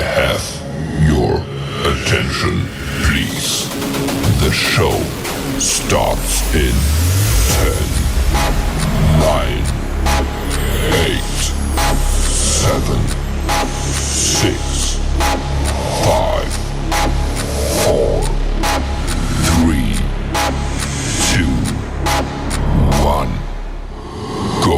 have your attention, please. The show starts in 10, 9, 8, 7, 6, 5, 4, 3, 2, 1, go.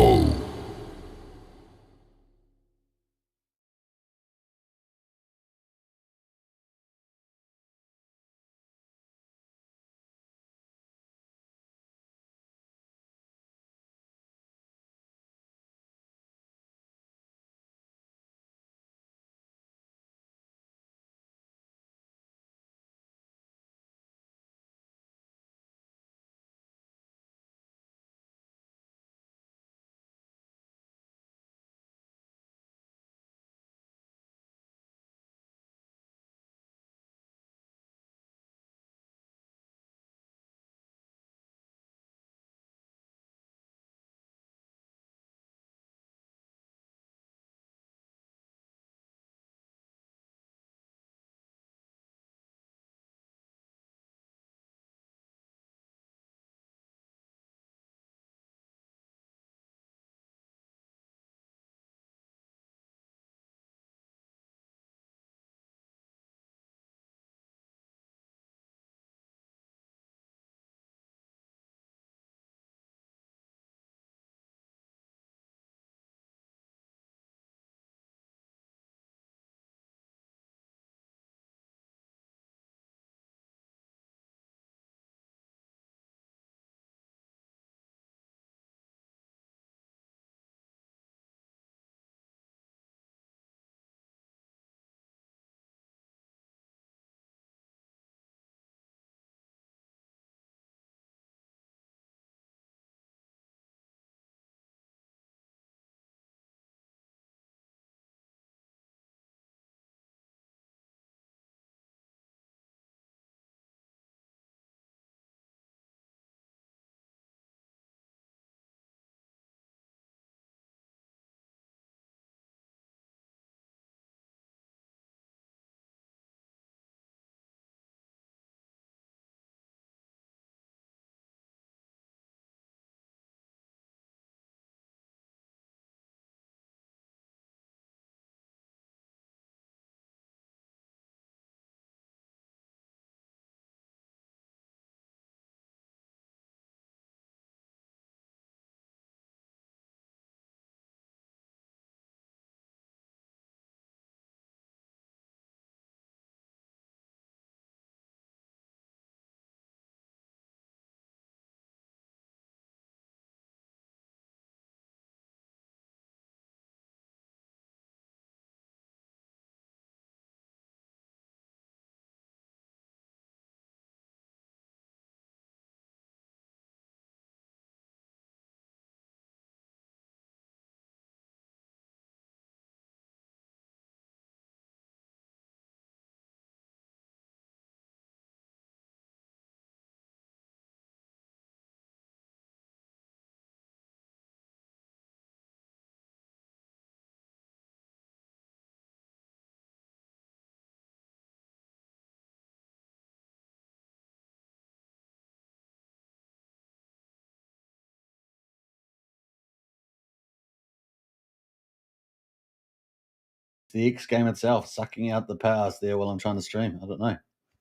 The XGame itself sucking out the powers there while I'm trying to stream. I don't know.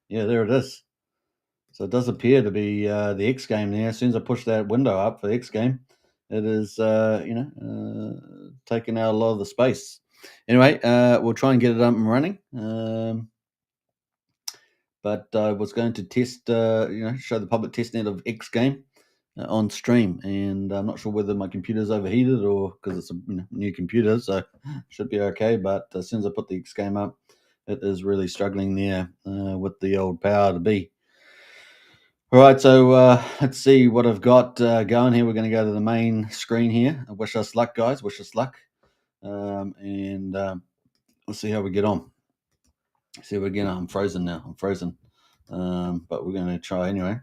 Yeah, there it is. So it does appear to be the XGame there. As soon as I push that window up for the XGame, it is, taking out a lot of the space. Anyway, we'll try and get it up and running. But I was going to test, show the public testnet of XGame on stream, and I'm not sure whether my computer's overheated or because it's a new computer, so should be okay. But as soon as I put the XGame up, it is really struggling there with the old power to be. All right, so let's see what I've got going here. We're going to go to the main screen here. Wish us luck, guys. Wish us luck, and let's see how we get on. See, again, I'm frozen now. I'm frozen, but we're going to try anyway.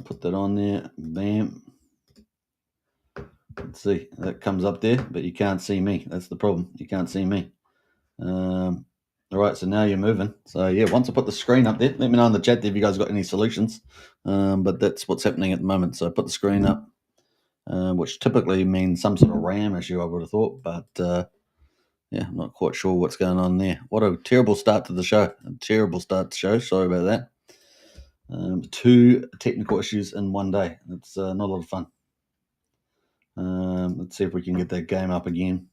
Put that on there. Bam. Let's see, that comes up there, but you can't see me. That's the problem. You can't see me. All right, so now you're moving. So yeah, once I put the screen up there, let me know in the chat there if you guys got any solutions. But that's what's happening at the moment. So I put the screen up, which typically means some sort of RAM issue, I would have thought. But yeah, I'm not quite sure what's going on there. What a terrible start to the show. A terrible start to the show. Sorry about that. 2 technical issues in one day. It's not a lot of fun. Let's see if we can get that game up again.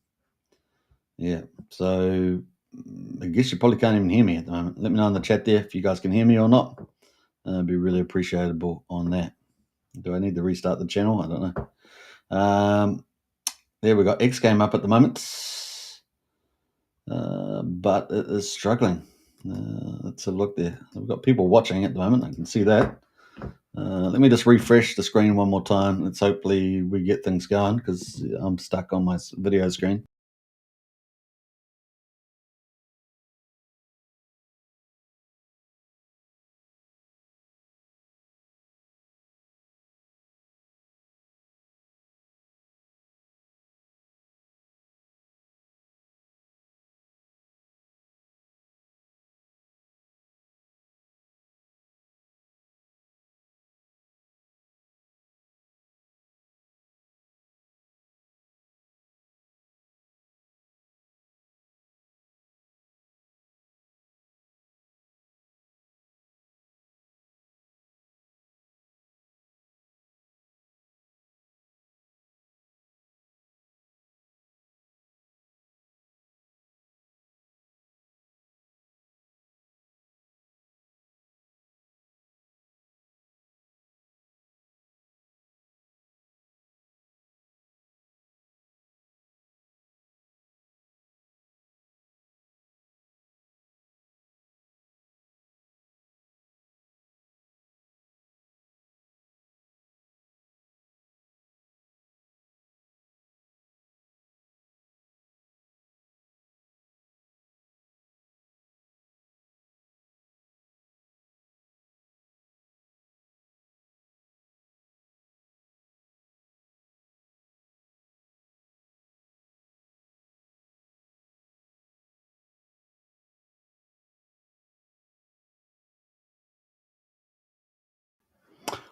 Yeah, so I guess you probably can't even hear me at the moment. Let me know in the chat there if you guys can hear me or not. It'd be really appreciable on that. Do I need to restart the channel? I don't know. There we got XGame up at the moment, but it is struggling. Let's have a look there. We've got people watching at the moment. I can see that. Let me just refresh the screen one more time. Let's hopefully we get things going because I'm stuck on my video screen.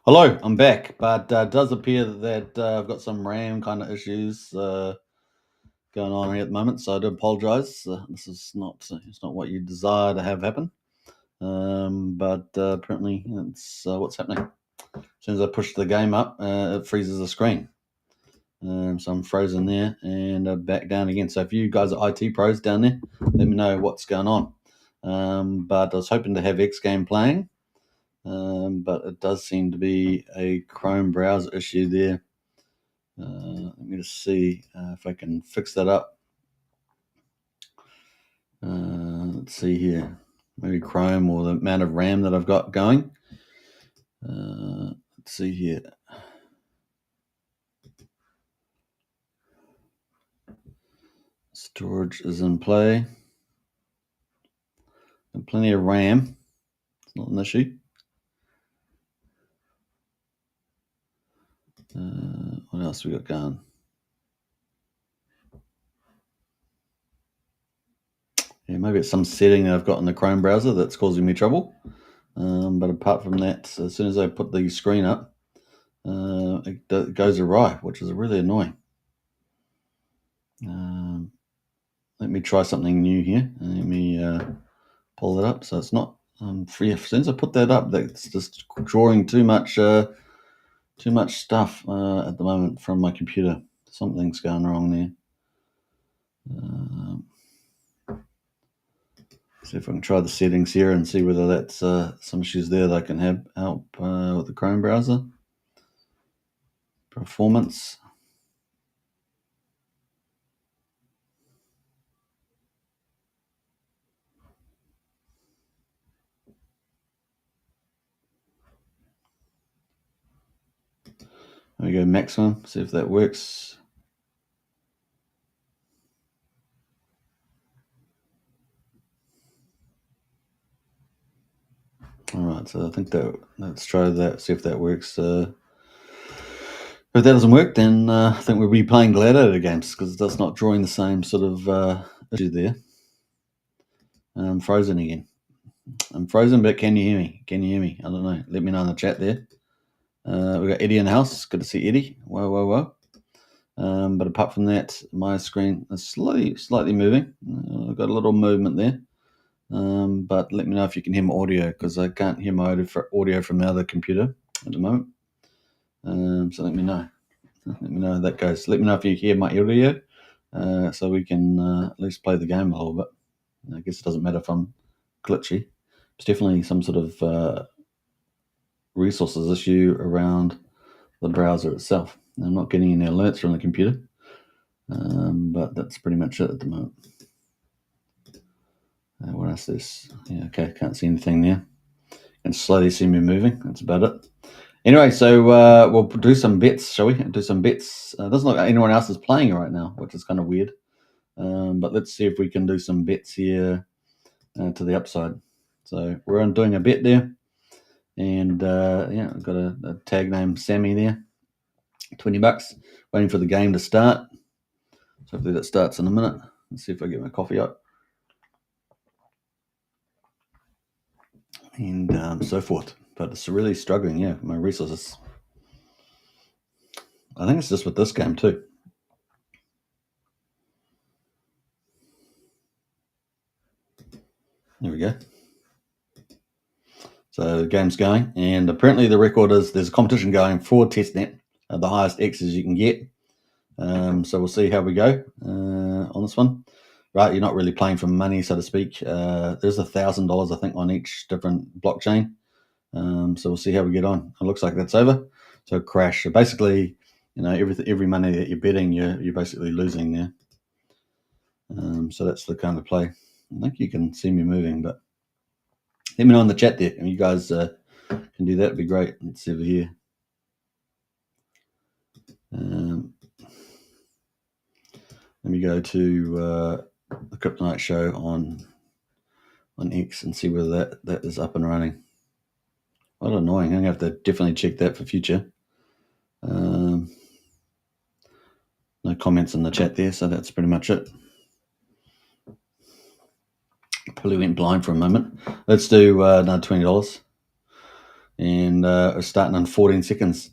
Hello, I'm back, but it does appear that I've got some RAM kind of issues going on here at the moment, so I do apologise. This is it's not what you desire to have happen, but apparently it's what's happening. As soon as I push the game up, it freezes the screen. So I'm frozen there and back down again. So if you guys are IT pros down there, let me know what's going on. But I was hoping to have XGame playing. But it does seem to be a Chrome browser issue there. Let me just see if I can fix that up. Let's see here. Maybe Chrome or the amount of RAM that I've got going. Let's see here. Storage is in play. And plenty of RAM. It's not an issue. What else we got going? Yeah, maybe it's some setting that I've got in the Chrome browser that's causing me trouble. But apart from that, as soon as I put the screen up, it goes awry, which is really annoying. Let me try something new here. Let me pull it up so it's not free. As soon as I put that up, that's just drawing too much stuff at the moment from my computer. Something's going wrong there. See if I can try the settings here and see whether that's some issues there that I can help with the Chrome browser. Performance. There we go, maximum. See if that works. All right, so I think let's try that. See if that works. If that doesn't work, then I think we'll be playing Gladiator games because that's not drawing the same sort of issue there. I'm frozen again. I'm frozen, but can you hear me? Can you hear me? I don't know. Let me know in the chat there. We've got Eddie in the house. Good to see Eddie. Whoa. But apart from that, my screen is slightly moving. I've got a little movement there. But let me know if you can hear my audio because I can't hear my audio from the other computer at the moment. So let me know. Let me know how that goes. Let me know if you hear my audio so we can at least play the game a little bit. I guess it doesn't matter if I'm glitchy. It's definitely some sort of resources issue around the browser itself. I'm not getting any alerts from the computer, but that's pretty much it at the moment. What else is this? Yeah, okay, can't see anything there. You can slowly see me moving. That's about it. Anyway, so we'll do some bets, shall we? Do some bets. Doesn't look like anyone else is playing right now, which is kind of weird. But let's see if we can do some bets here to the upside. So we're doing a bet there. And yeah, I've got a tag name Sammy there. $20. Waiting for the game to start. So hopefully that starts in a minute. Let's see if I get my coffee up. And so forth. But it's really struggling, yeah, my resources. I think it's just with this game too. There we go. So the game's going, and apparently the record is there's a competition going for testnet, the highest X's you can get. So we'll see how we go on this one. Right, you're not really playing for money, so to speak. There's $1,000, I think, on each different blockchain. So we'll see how we get on. It looks like that's over. So crash. So basically, every money that you're betting, you're basically losing there. So that's the kind of play. I think you can see me moving, but let me know in the chat there. If you guys can do that, it'd be great. Let's see over here. Let me go to the Kryptonite show on X and see whether that is up and running. What annoying. I'm going to have to definitely check that for future. No comments in the chat there, so that's pretty much it. Probably went blind for a moment. Let's do another $20. And we're starting in 14 seconds.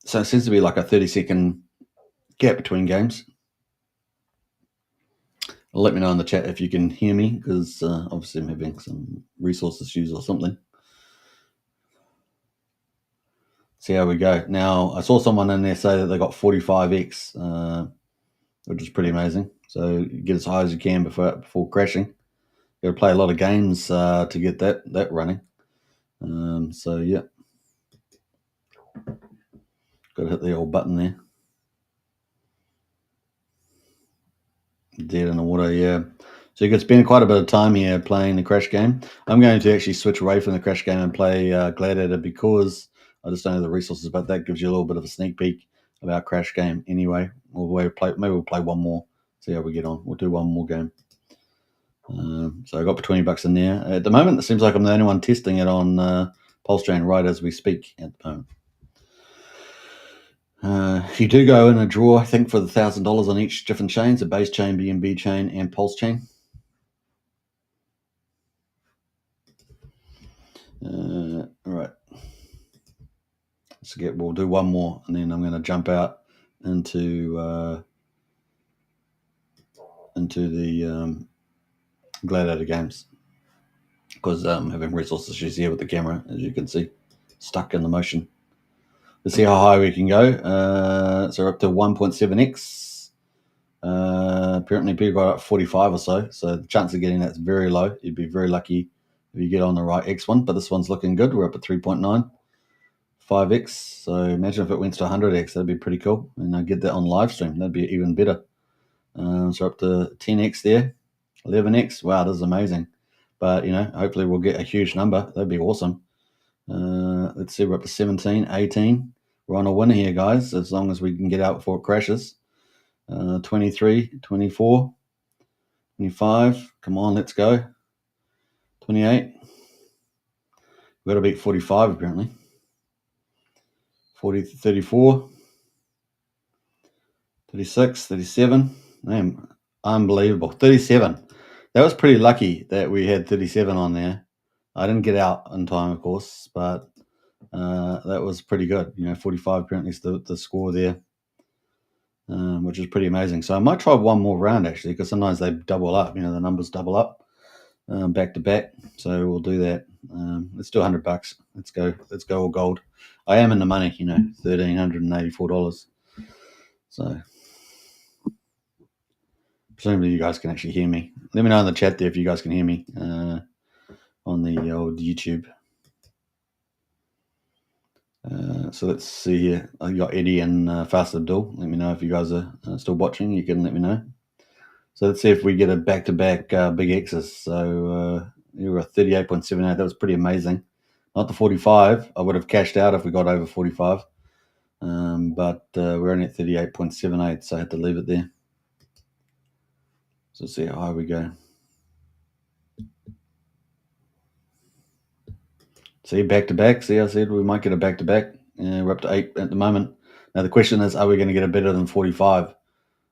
So it seems to be like a 30-second gap between games. Let me know in the chat if you can hear me, because obviously I'm having some resource issues or something. See how we go. Now, I saw someone in there say that they got 45x, which is pretty amazing. So you get as high as you can before crashing. You got to play a lot of games to get that running. So yeah, got to hit the old button there. Dead in the water, yeah. So you could spend quite a bit of time here playing the crash game. I'm going to actually switch away from the crash game and play Gladiator because I just don't have the resources, but that gives you a little bit of a sneak peek about crash maybe we'll play one more, see how we get on. We'll do one more game. So I got $20 in there. At the moment, it seems like I'm the only one testing it on Pulse Chain right as we speak at the moment. You do go in a draw, I think, for the $1,000 on each different chains, a base chain, BNB chain, and Pulse Chain. All right. We'll do one more, and then I'm going to jump out into the Gladiator games because I'm having resource issues here with the camera, as you can see, stuck in the motion. Let's see how high we can go. So we're up to 1.7x. Apparently people got up 45 or so the chance of getting that's very low. You'd be very lucky if you get on the right X one, but this one's looking good. We're up at 3.9, 5x. So imagine if it went to 100x, that'd be pretty cool. And I get that on live stream, that'd be even better. So up to 10x there, 11x. Wow, this is amazing. But hopefully we'll get a huge number. That'd be awesome. Let's see, we're up to 17, 18. We're on a winner here, guys, as long as we can get out before it crashes. 23, 24, 25. Come on, let's go. 28. We've got to beat 45, apparently. 34. 36, 37. Man, unbelievable. 37. That was pretty lucky that we had 37 on there. I didn't get out in time, of course, but that was pretty good. 45 apparently is the score there, which is pretty amazing. So I might try one more round actually, because sometimes they double up. The numbers double up back to back. So we'll do that. Let's do $100. Let's go all gold. I am in the money. $1,384. So presumably you guys can actually hear me. Let me know in the chat there if you guys can hear me on the old YouTube. So let's see here. I got Eddie and Fast Abdul. Let me know if you guys are still watching. You can let me know. So let's see if we get a back-to-back big X's. So you were 38.78. That was pretty amazing. Not the 45. I would have cashed out if we got over 45. But we're only at 38.78, so I had to leave it there. So let's see how high we go. See, back-to-back. See, I said we might get a back-to-back. We're up to 8 at the moment. Now the question is, are we going to get a better than 45?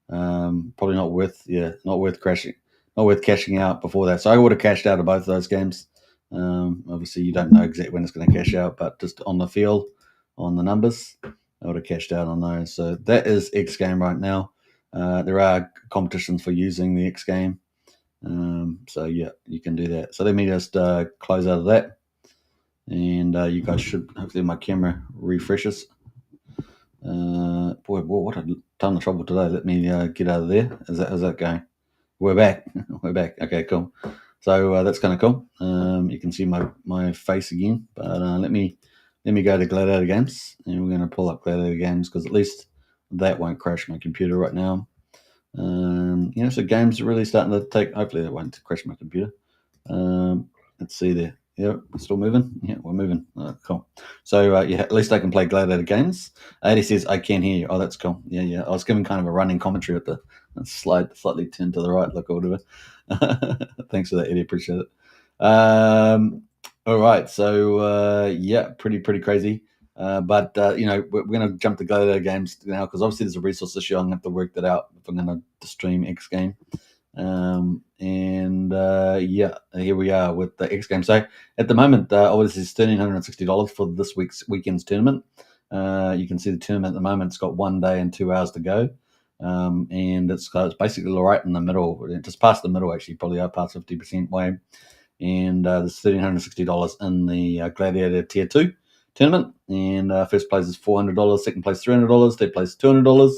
Probably not worth cashing out before that. So I would have cashed out of both of those games. Obviously, you don't know exactly when it's going to cash out, but just on the feel, on the numbers, I would have cashed out on those. So that is XGame right now. There are competitions for using the XGame. So yeah, you can do that. So let me just close out of that. And you guys should, hopefully my camera refreshes. Boy, what a ton of trouble today. Let me get out of there. How's that going? We're back. We're back. Okay, cool. So that's kind of cool. You can see my face again. But let me go to Gladiator Games, and we're going to pull up Gladiator Games because at least that won't crash my computer right now. So games are really starting to take. Hopefully that won't crash my computer. Let's see there. Yeah, we're still moving. Yeah, we're moving. Cool. So at least I can play Gladiator Games. Eddie says I can hear you. Oh, that's cool. Yeah. I was giving kind of a running commentary with the slide slightly turned to the right, look or whatever. Thanks for that, Eddie. Appreciate it. All right. So pretty crazy. But we're going to jump to Gladiator Games now because obviously there's a resource issue. I'm going to have to work that out if I'm going to stream XGame. Here we are with the XGame. So at the moment, obviously it's $1,360 for this weekend's tournament. You can see the tournament at the moment. It's got 1 day and 2 hours to go, and it's basically right in the middle, just past the middle actually, probably up past 50% way. And there's $1,360 in the Gladiator Tier 2 tournament, and first place is $400, second place $300, third place $200.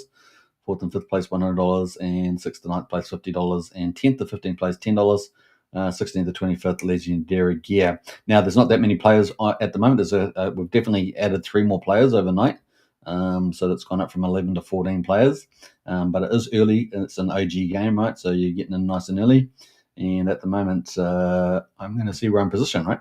Fourth and fifth place $100, and sixth to ninth place $50, and 10th to 15th place $10, 16th to 25th legendary gear. Now there's not that many players at the moment. We've definitely added 3 more players overnight, so that's gone up from 11 to 14 players. But it is early, and it's an OG game, right? So you're getting in nice and early. And at the moment, I'm going to see where I'm positioned, right?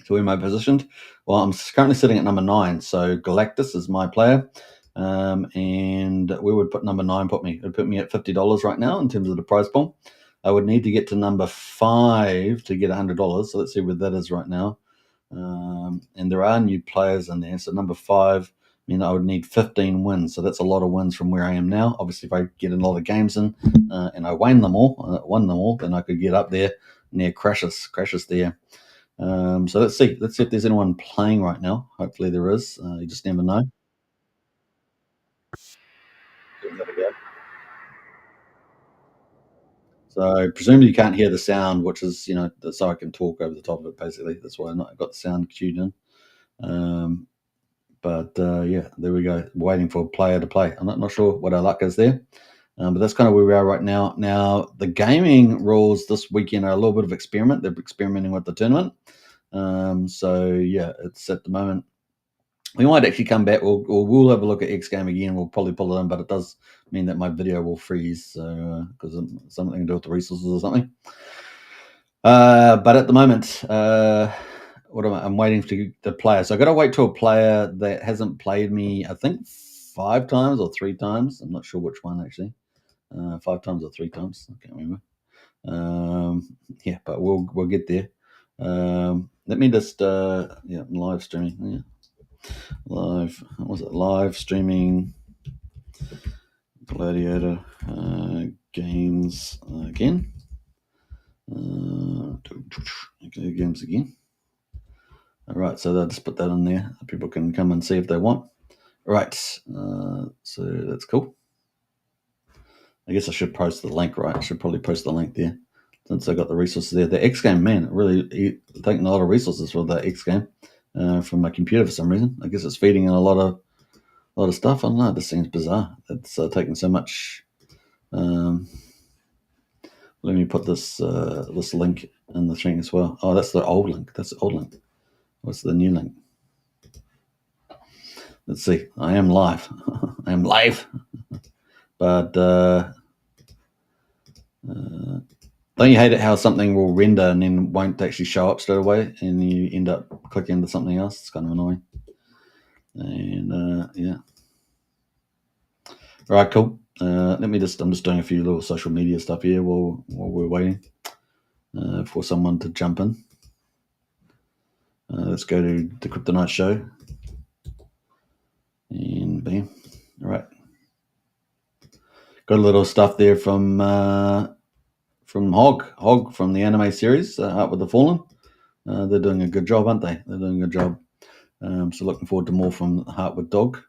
So where am I positioned? Well, I'm currently sitting at number 9. So Galactus is my player. And where would put number 9 put me? It would put me at $50 right now in terms of the prize pool. I would need to get to number 5 to get $100. So let's see where that is right now. And there are new players in there. So number 5, I would need 15 wins. So that's a lot of wins from where I am now. Obviously, if I get a lot of games in and I won them all, then I could get up there near crashes there. So let's see if there's anyone playing right now. Hopefully there is. You just never know. So presumably you can't hear the sound, which is, so I can talk over the top of it, basically. That's why I got the sound cued in. There we go. Waiting for a player to play. I'm not sure what our luck is there. But that's kind of where we are right now. Now, the gaming rules this weekend are a little bit of experiment. They're experimenting with the tournament. It's at the moment. We might actually come back. We'll have a look at XGame again. We'll probably pull it in, but it does mean that my video will freeze because something to do with the resources or something. But at the moment, I'm waiting to play. So I got to wait to a player that hasn't played me, I think 5 times or 3 times. I'm not sure which one actually. 5 times or 3 times. I can't remember. But we'll get there. Let me just live streaming. Yeah. Live streaming Gladiator games again. Games again. All right, so they'll just put that in there. People can come and see if they want. All right, so that's cool. I guess I should post the link, right? I should probably post the link there since I got the resources there. The XGame, man, really taking a lot of resources for the XGame from my computer for some reason. I guess it's feeding in a lot of stuff. I don't know. This seems bizarre. It's taking so much. Let me put this link in the thing as well. Oh, that's the old link. That's the old link. What's the new link? Let's see. I am live. I am live. But don't you hate it how something will render and then won't actually show up straight away, and you end up clicking into something else? It's kind of annoying. And yeah. All right, cool. I'm just doing a few little social media stuff here while we're waiting for someone to jump in. Let's go to the Kryptonite show. And bam. All right. Got a little stuff there from Hog from the anime series, Out with the Fallen. They're doing a good job, aren't they? They're doing a good job. So looking forward to more from Heart with Dog.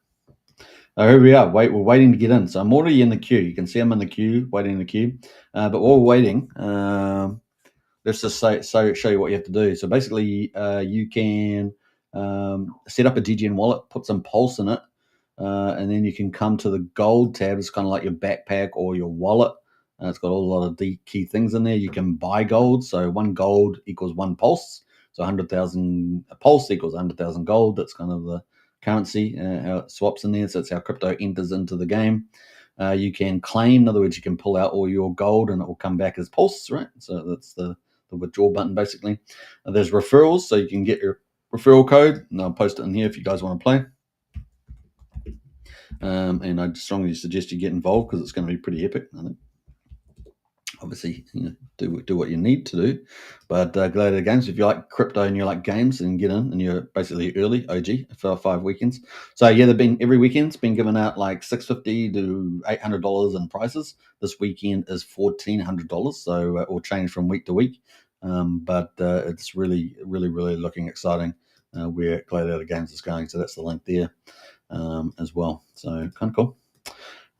Here we are. We're waiting to get in. So I'm already in the queue. You can see I'm in the queue, waiting in the queue. But while we're waiting, let's just show you what you have to do. So basically, you can set up a DGN wallet, put some pulse in it, and then you can come to the gold tab. It's kind of like your backpack or your wallet. It's got a lot of the key things in there. You can buy gold. So 1 gold equals 1 pulse. So 100,000 pulse equals 100,000 gold. That's kind of the currency, how it swaps in there. So it's how crypto enters into the game. You can claim. In other words, you can pull out all your gold and it will come back as pulse, right? So that's the withdraw button, basically. There's referrals. So you can get your referral code. And I'll post it in here if you guys want to play. And I strongly suggest you get involved because it's going to be pretty epic, I think. Obviously, do what you need to do. But Gladiator Games, if you like crypto and you like games, then get in, and you're basically early OG for 5 weekends. So yeah, they've been every weekend's been giving out like $650 to $800 in prizes. This weekend is $1,400, so it will change from week to week. But it's really, really, really looking exciting where Gladiator Games is going. So that's the link there as well. So kind of cool.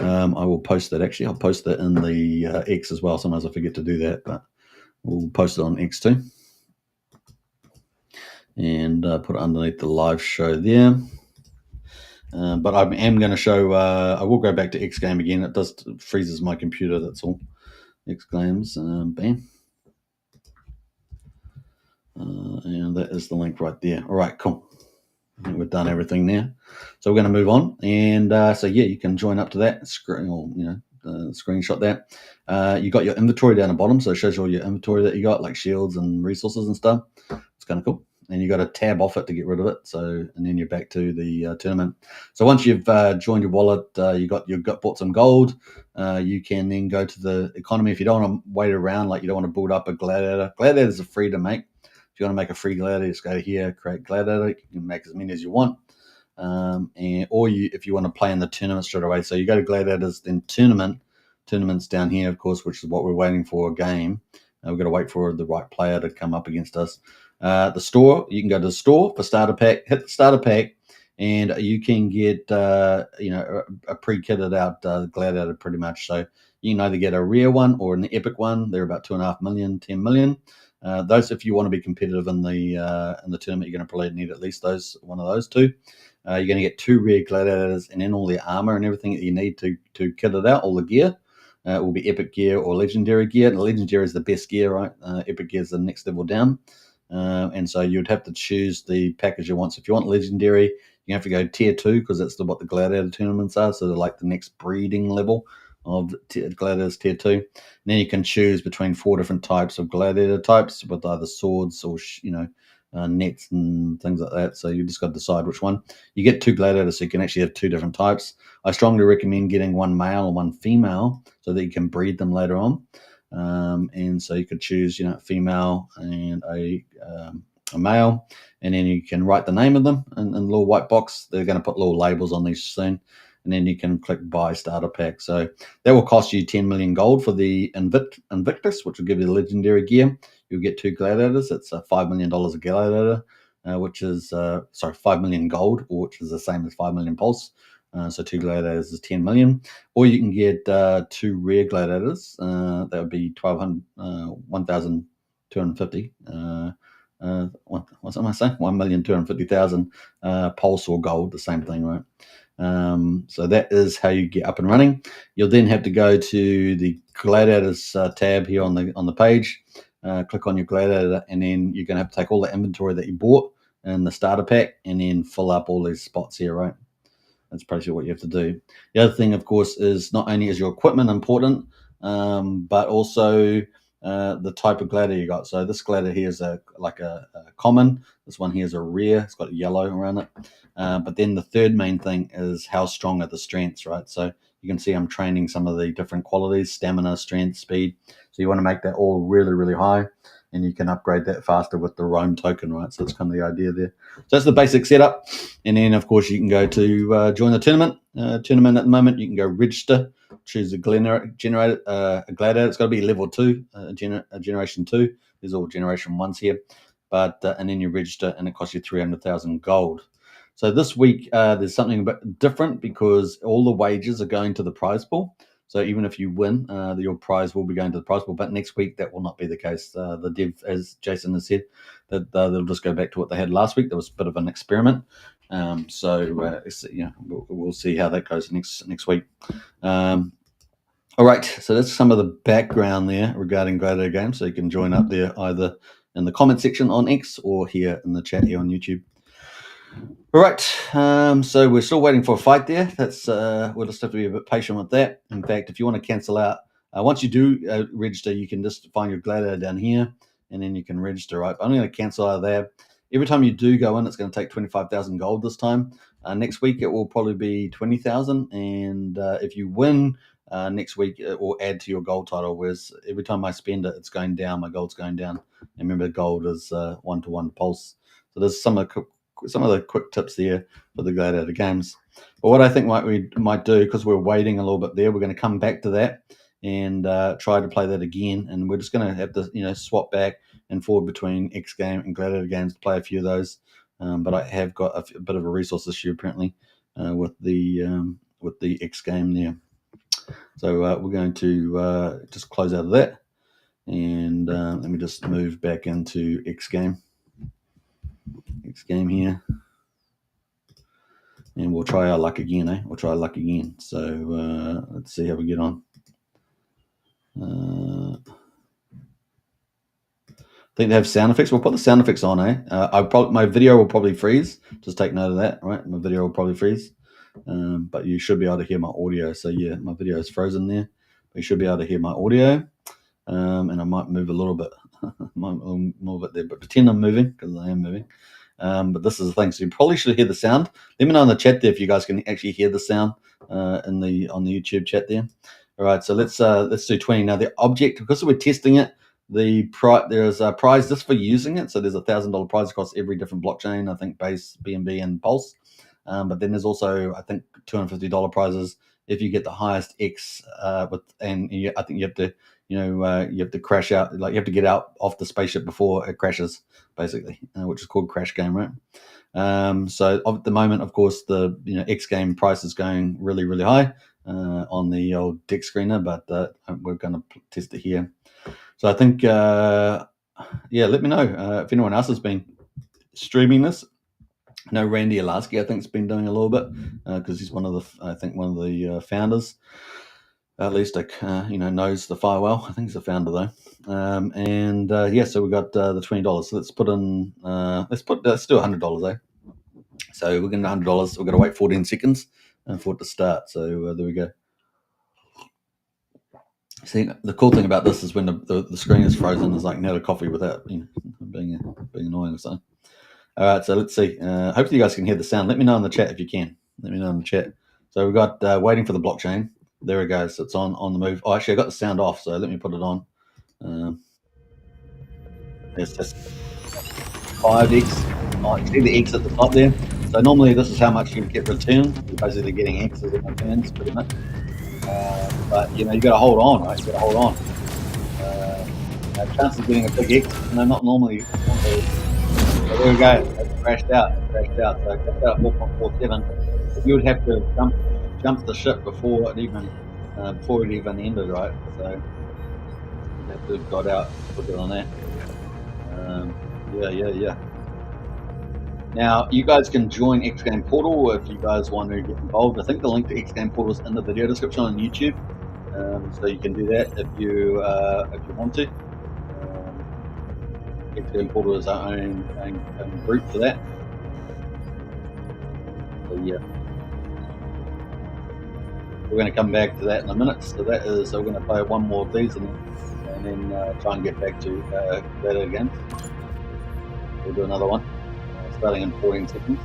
I will post that actually. I'll post that in the X as well. Sometimes I forget to do that, but we'll post it on X too. And put it underneath the live show there. But I am going to show, I will go back to XGame again. It freezes my computer, that's all. XGames, bam. And that is the link right there. All right, cool. I think we've done everything now. So we're going to move on. And so, yeah, you can join up to that screen or, screenshot that. You got your inventory down the bottom. So it shows you all your inventory that you got, like shields and resources and stuff. It's kind of cool. And you got to tab off it to get rid of it. So, and then you're back to the tournament. So once you've joined your wallet, you bought some gold. You can then go to the economy. If you don't want to wait around, like you don't want to build up a gladiator. Gladiators are free to make. If you want to make a free gladiator, just go here, create gladiator. You can make as many as you want. If you want to play in the tournament straight away. So you go to gladiators, then tournaments down here, of course, which is what we're waiting for, a game. We've got to wait for the right player to come up against us. The store, you can go to the store for starter pack, hit the starter pack, and you can get a pre-kitted out gladiator pretty much. So you can either get a rare one or an epic one. They're about 2.5 million, 10 million. Those, if you want to be competitive in the tournament, you're going to probably need at least one of those two. You're going to get 2 rare gladiators and then all the armor and everything that you need to kit it out, all the gear. It will be epic gear or legendary gear. And the legendary is the best gear, right? Epic gear is the next level down. And so you'd have to choose the package you want. So if you want legendary, you have to go tier 2 because that's what the gladiator tournaments are. So they're like the next breeding level of gladiators, tier 2. And then you can choose between 4 different types of gladiator types with either swords or nets and things like that. So you just got to decide which one. You get 2 gladiators, so you can actually have 2 different types. I strongly recommend getting 1 male and 1 female so that you can breed them later on. And so you could choose, female and a male, and then you can write the name of them in a little white box. They're going to put little labels on these soon. and then you can click buy starter pack. So that will cost you 10 million gold for the Invictus, which will give you the legendary gear. You'll get 2 gladiators. It's $5 million a gladiator, which is 5 million gold, which is the same as 5 million pulse. So 2 gladiators is 10 million, or you can get 2 rare gladiators. That would be 1,250. What am I saying? 1,250,000 pulse or gold, the same thing, right? So that is how you get up and running. You'll then have to go to the Gladiators tab here on the page. Click on your Gladiator, and then you're going to have to take all the inventory that you bought in the starter pack, and then fill up all these spots here, right? That's basically what you have to do. The other thing, of course, is not only is your equipment important, but also the type of gladiator you got. So this gladiator here is a common. This one here is a rare. It's got yellow around it. But then the third main thing is how strong are the strengths, right? So you can see I'm training some of the different qualities: stamina, strength, speed. So you want to make that all really, really high, and you can upgrade that faster with the Roam token, right? So that's kind of the idea there. So that's the basic setup. And then, of course, you can go to join the tournament. Tournament at the moment, you can go register, choose a gladiator. It's got to be level 2, generation 2. There's all generation 1s here. And then you register, and it costs you 300,000 gold. So this week, there's something a bit different because all the wages are going to the prize pool. So even if you win, your prize will be going to the prize pool. But next week, that will not be the case. The dev, as Jason has said, that they'll just go back to what they had last week. There was a bit of an experiment. We'll see how that goes next week. All right, so that's some of the background there regarding Gladiator games. So you can join up there either in the comment section on X or here in the chat here on YouTube. All right, so we're still waiting for a fight there. That's we'll just have to be a bit patient with that. In fact, if you want to cancel out, once you do register, you can just find your gladiator down here, and then you can register, right? But I'm going to cancel out of there. Every time you do go in, it's going to take 25,000 gold this time. Next week, it will probably be 20,000, and if you win next week, it will add to your gold title, whereas every time I spend it, it's going down. My gold's going down. And remember, gold is 1-to-1 pulse. So there's some of the quick tips there for the Gladiator games. But what I think we might do, because we're waiting a little bit there, we're going to come back to that and try to play that again. And we're just going to have to, swap back and forward between XGame and Gladiator games to play a few of those. But I have got a bit of a resource issue apparently with the XGame there. So we're going to just close out of that, and let me just move back into XGame here, and we'll try our luck again. We'll try our luck again. So let's see how we get on. I think they have sound effects. We'll put the sound effects on. My video will probably freeze. Just take note of that, right? My video will probably freeze, but you should be able to hear my audio. So yeah, my video is frozen there, but you should be able to hear my audio. And I might move a little bit, there, but pretend I'm moving, because I am moving. But this is the thing. So you probably should hear the sound. Let me know in the chat there if you guys can actually hear the sound on the YouTube chat there. All right, so let's do 20 now. The object, because we're testing it, there is a prize just for using it. So there's $1,000 prize across every different blockchain. I think Base, BNB, and Pulse. But then there's also, I think, $250 prizes if you get the highest X. I think you have to. You have to crash out, like you have to get out off the spaceship before it crashes, basically, which is called Crash Game, right? So at the moment, of course, the XGame price is going really, really high on the old deck screener, but we're going to test it here. So I think, let me know if anyone else has been streaming this. I know Randy Alasky, I think, has been doing a little bit because he's one of the founders. At least knows the fire well. I think he's a founder though. So we got the $20. So let's put in. Let's do $100, So we're getting $100. We've got to wait 14 seconds for it to start. So there we go. See, the cool thing about this is when the screen is frozen, it's like not a coffee without being annoying or something. All right, so let's see. Hopefully you guys can hear the sound. Let me know in the chat if you can. Let me know in the chat. So we've got waiting for the blockchain. There it goes. It's on the move. Oh, actually, I got the sound off, so let me put it on. It's just 5x. Oh, you see the X at the top there? So normally this is how much you get returned. You're basically getting X's in returns pretty much. But you got to hold on, right? You got to hold on. Chances of getting a big X, not normally. So there we go. It crashed out. So it crashed out 4.47. But you would have to jump the ship before it even ended, right? So you'd have to have got out quicker than that. Yeah. Now, you guys can join XGame Portal if you guys want to get involved. I think the link to XGame Portal is in the video description on YouTube, so you can do that if you want to. XGame Portal is our own group for that. So yeah, we're going to come back to that in a minute. So we're going to play one more of these and then try and get back to that again. We'll do another one. Starting in 14 seconds.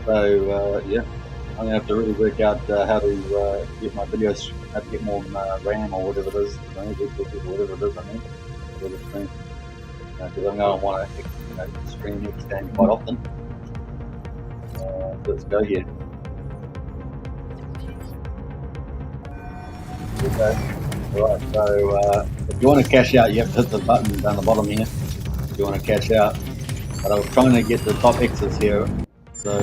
So yeah, I'm gonna have to really work out how to get my videos, how to get more RAM or whatever it is, whatever it is I need for the stream, because I'm gonna want to stream XGame quite often. Let's go here. Okay. Right. So if you want to cash out, you have to hit the button down the bottom here. If you want to cash out. But I was trying to get the top X's here, so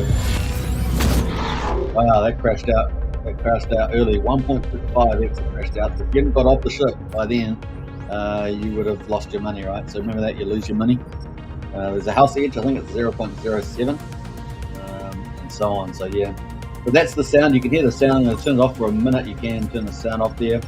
wow, that crashed out. That crashed out early. 1.65 X crashed out. So if you hadn't got off the ship by then, you would have lost your money, right? So remember that, you lose your money. There's a house edge, I think it's 0.07, and so on. So yeah, but that's the sound. You can hear the sound. It turns off for a minute. You can turn the sound off there.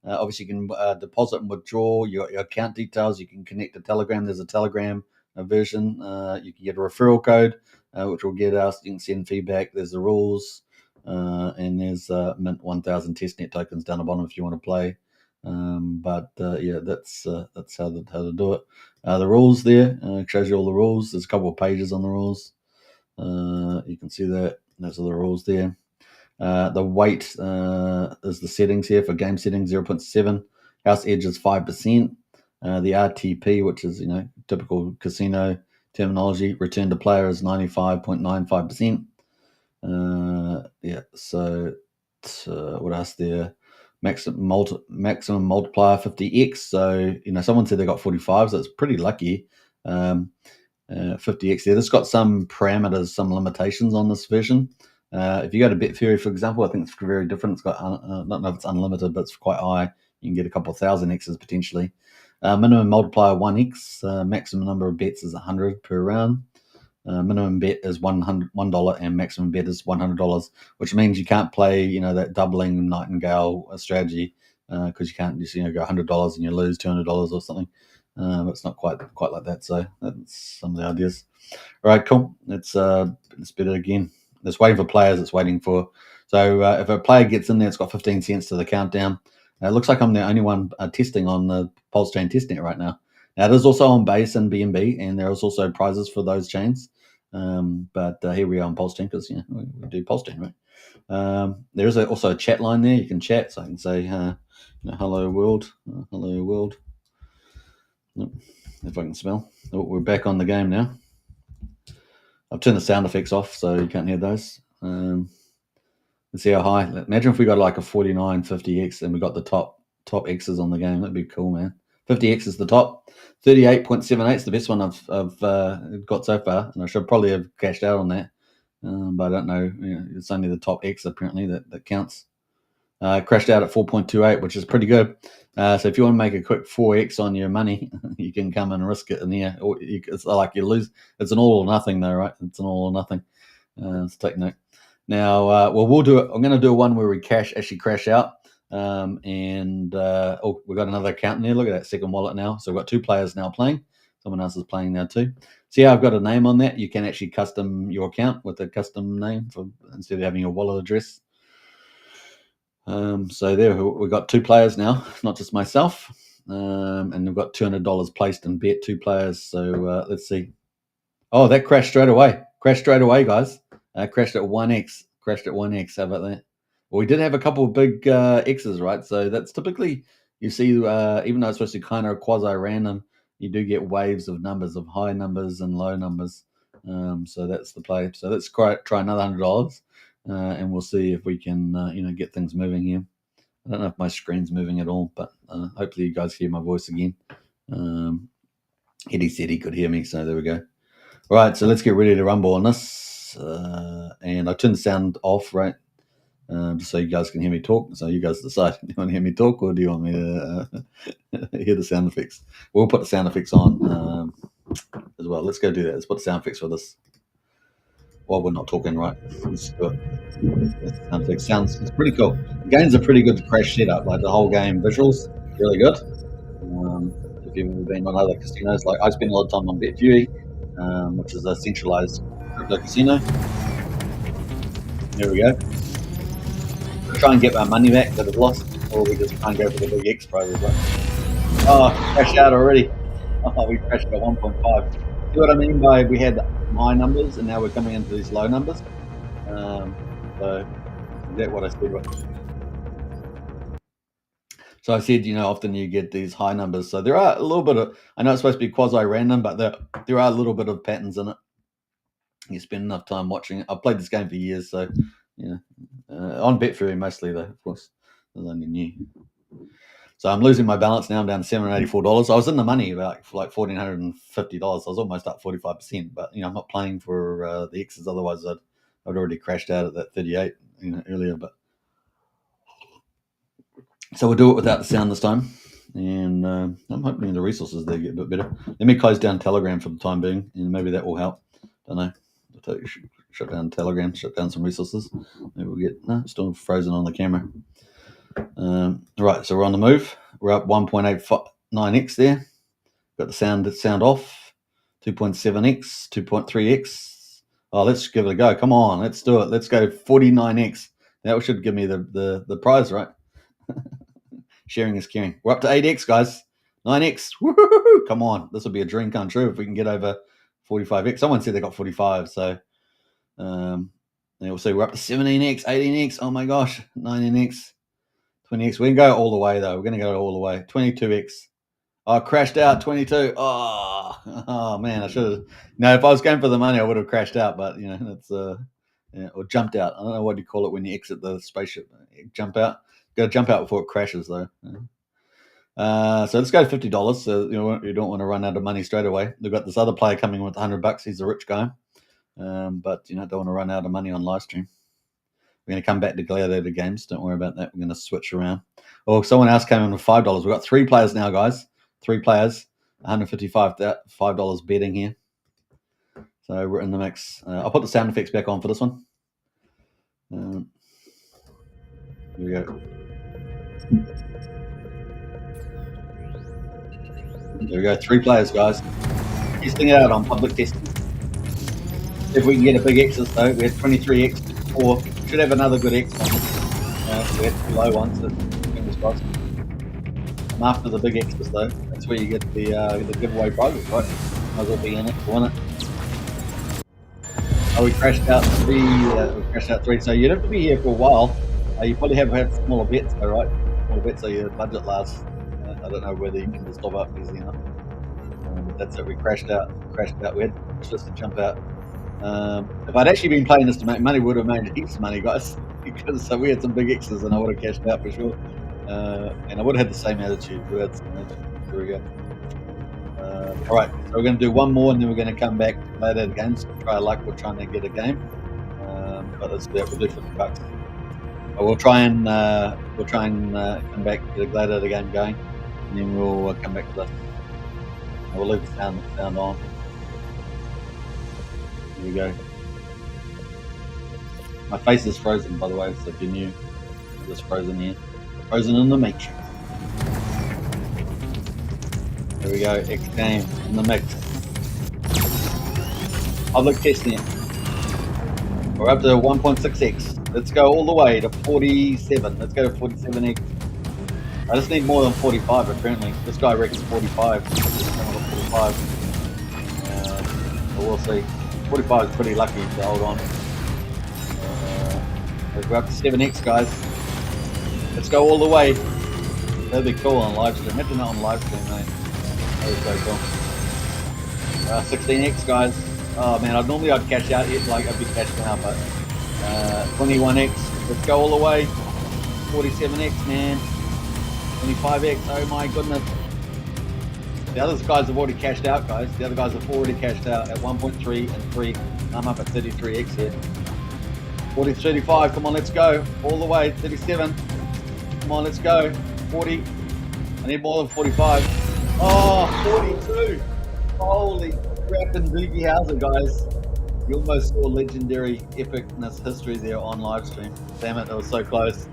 Obviously, you can deposit and withdraw your account details. You can connect to Telegram. There's a Telegram version. You can get a referral code, which will get us. You can send feedback. There's the rules, and there's mint 1,000 testnet tokens down the bottom if you want to play. Yeah, that's how to do it. The rules there shows you all the rules. There's a couple of pages on the rules. You can see that. Those are the rules there. The weight is the settings here for game settings 0.7. House edge is 5%. The RTP, which is typical casino terminology, return to player is 95.95%. Yeah. So what else there? Maximum multiplier 50x. So someone said they got 45, so it's pretty lucky. 50x there. This got some parameters, some limitations on this version. If you go to Betfury, for example, I think it's very different. It's got I don't know if it's unlimited, but it's quite high. You can get a couple of thousand X's potentially. Minimum multiplier 1x. Maximum number of bets is 100 per round. Minimum bet is $1 and maximum bet is $100, which means you can't play that doubling Nightingale strategy because you can't just go $100 and you lose $200 or something. It's not quite like that. So that's some of the ideas. All right, cool. Let's bet it again. It's waiting for players. It's waiting for. So if a player gets in there, it's got 15 cents to the countdown. It looks like I'm the only one testing on the Pulse Chain testnet right now. Now, it is also on Base and BNB, and there is also prizes for those chains. But here we are on Pulse Chain because we do Pulse Chain, right? There is also a chat line there. You can chat, so I can say, hello world, hello world. If I can smell. Oh, we're back on the game now. I've turned the sound effects off, so you can't hear those. Let's see how high. Imagine if we got like a 49, 50x, and we got the top X's on the game. That'd be cool, man. 50x is the top. 38.78 is the best one I've got so far, and I should probably have cashed out on that, but I don't know. It's only the top X apparently that counts. Crashed out at 4.28, which is pretty good. So if you want to make a quick 4x on your money, you can come and risk it in here. It's like you lose. It's an all or nothing though, right? It's an all or nothing. Let's take note. Now, we'll do it. I'm going to do one where we actually crash out. We've got another account in there. Look at that second wallet now. So we've got two players now playing. Someone else is playing now too. See how I've got a name on that? You can actually custom your account with a custom name instead of having your wallet address. So there we've got two players now, not just myself. And we've got $200 placed in bet, two players. So let's see. Oh, that crashed straight away. Guys. Crashed at 1x. How about that? Well, we did have a couple of big X's, right? So that's typically, you see, even though it's supposed to be kind of quasi-random, you do get waves of numbers, of high numbers and low numbers. So that's the play. So let's try another $100, and we'll see if we can get things moving here. I don't know if my screen's moving at all, but hopefully you guys hear my voice again. Eddie said he could hear me, so there we go. All right, so let's get ready to rumble on this. And I turned the sound off, right? Just so you guys can hear me talk. So you guys decide. Do you want to hear me talk, or do you want me to hear the sound effects? We'll put the sound effects on as well. Let's go do that. Let's put the sound effects for this while we're not talking, right? Let's do it. The sound effects it's pretty cool. The games are pretty good to crash setup. Like the whole game visuals, really good. If you've ever been on other casinos, like I spend a lot of time on BetView, which is a centralized crypto casino. There we go. We'll try and get our money back that I've lost, or we just try and go for the big X prize, right? Oh, crashed out already. Oh, we crashed at 1.5. See what I mean by we had high numbers and now we're coming into these low numbers? So is that what I said? Right? So I said, often you get these high numbers. So there are a little bit of, I know it's supposed to be quasi-random, but there are a little bit of patterns in it. You spend enough time watching it. I've played this game for years, so, on Betfair mostly, though, of course. It's only new. So I'm losing my balance now. I'm down to $784. I was in the money about like $1,450. I was almost up 45%, but, I'm not playing for the X's. Otherwise, I'd already crashed out at that 38, earlier, but. So we'll do it without the sound this time, and I'm hoping the resources there get a bit better. Let me close down Telegram for the time being, and maybe that will help. Don't know. I'll tell you, shut down Telegram, shut down some resources. Maybe we'll get still frozen on the camera. Right, so we're on the move. We're up 1.89x there. Got the sound off. 2.7x, 2.3x. Oh, let's give it a go. Come on, let's do it. Let's go 49x. That should give me the prize, right? Sharing is caring. We're up to 8x, guys. 9x. Woo-hoo-hoo. Come on. This will be a dream come true if we can get over 45x. Someone said they got 45. So, and we'll see. We're up to 17x, 18x. Oh my gosh. 19x, 20x. We can go all the way, though. We're going to go all the way. 22x. Oh, crashed out. 22. Oh man. I should have. No, if I was going for the money, I would have crashed out. But, it's, or jumped out. I don't know what you call it when you exit the spaceship. Jump out. Got to jump out before it crashes, though. So let's go to $50. So you don't want to run out of money straight away. They've got this other player coming with $100. He's a rich guy, but don't want to run out of money on live stream. We're going to come back to Gladiator games. Don't worry about that. We're going to switch around. Oh, someone else came in with $5. We've got 3 players now, guys. 3 players. $155 betting here. So we're in the mix. I'll put the sound effects back on for this one. Here we go. There we go. 3 players, guys. Testing it out on public testing. If we can get a big X's, though. We had 23x before. Should have another good X one. We had 2 low ones, so fingers crossed. I'm after the big X's, though. That's where you get the giveaway prizes, right? Might as well be in it to win it. Oh, we crashed out 3. So you'd have to be here for a while. You probably have had smaller bets, though, right? Smaller bets, so your budget lasts. I don't know whether you can just stop up easy enough. But that's it. We crashed out. We had just to jump out. If I'd actually been playing this to make money, we would have made heaps of money, guys. Because we had some big X's, and I would have cashed out for sure. And I would have had the same attitude. Here we go. All right, so we're going to do one more, and then we're going to come back later again. So try our luck. We're trying to get a game, but let's do it. We'll do $50. We'll try and come back to the Gladiator game going, and then we'll come back to this. We'll leave the sound on. Here we go. My face is frozen, by the way, so if you're new, I'm just frozen here. Frozen in the matrix. There we go, XGame in the mix. Public testing it. We're up to 1.6x. Let's go all the way to 47. Let's go to 47x. I just need more than 45 apparently. This guy reckons 45. 45. But we'll see. 45 is pretty lucky to hold on. We're up to 7x, guys. Let's go all the way. That'd be cool on live stream. Imagine that on live stream, mate. That was so cool. 16x, guys. Oh man, I'd cash out it like a big cash now, but 21x, let's go all the way. 47x, man. 25x, oh my goodness. The other guys have already cashed out, guys. The other guys have already cashed out at 1.3 and 3. I'm up at 33x here. 40 to 35, come on, let's go. All the way, 37. Come on, let's go. 40. I need more than 45. Oh, 42. Holy crap and doogie howser, guys. You almost saw legendary epicness history there on live stream. Damn it, that was so close.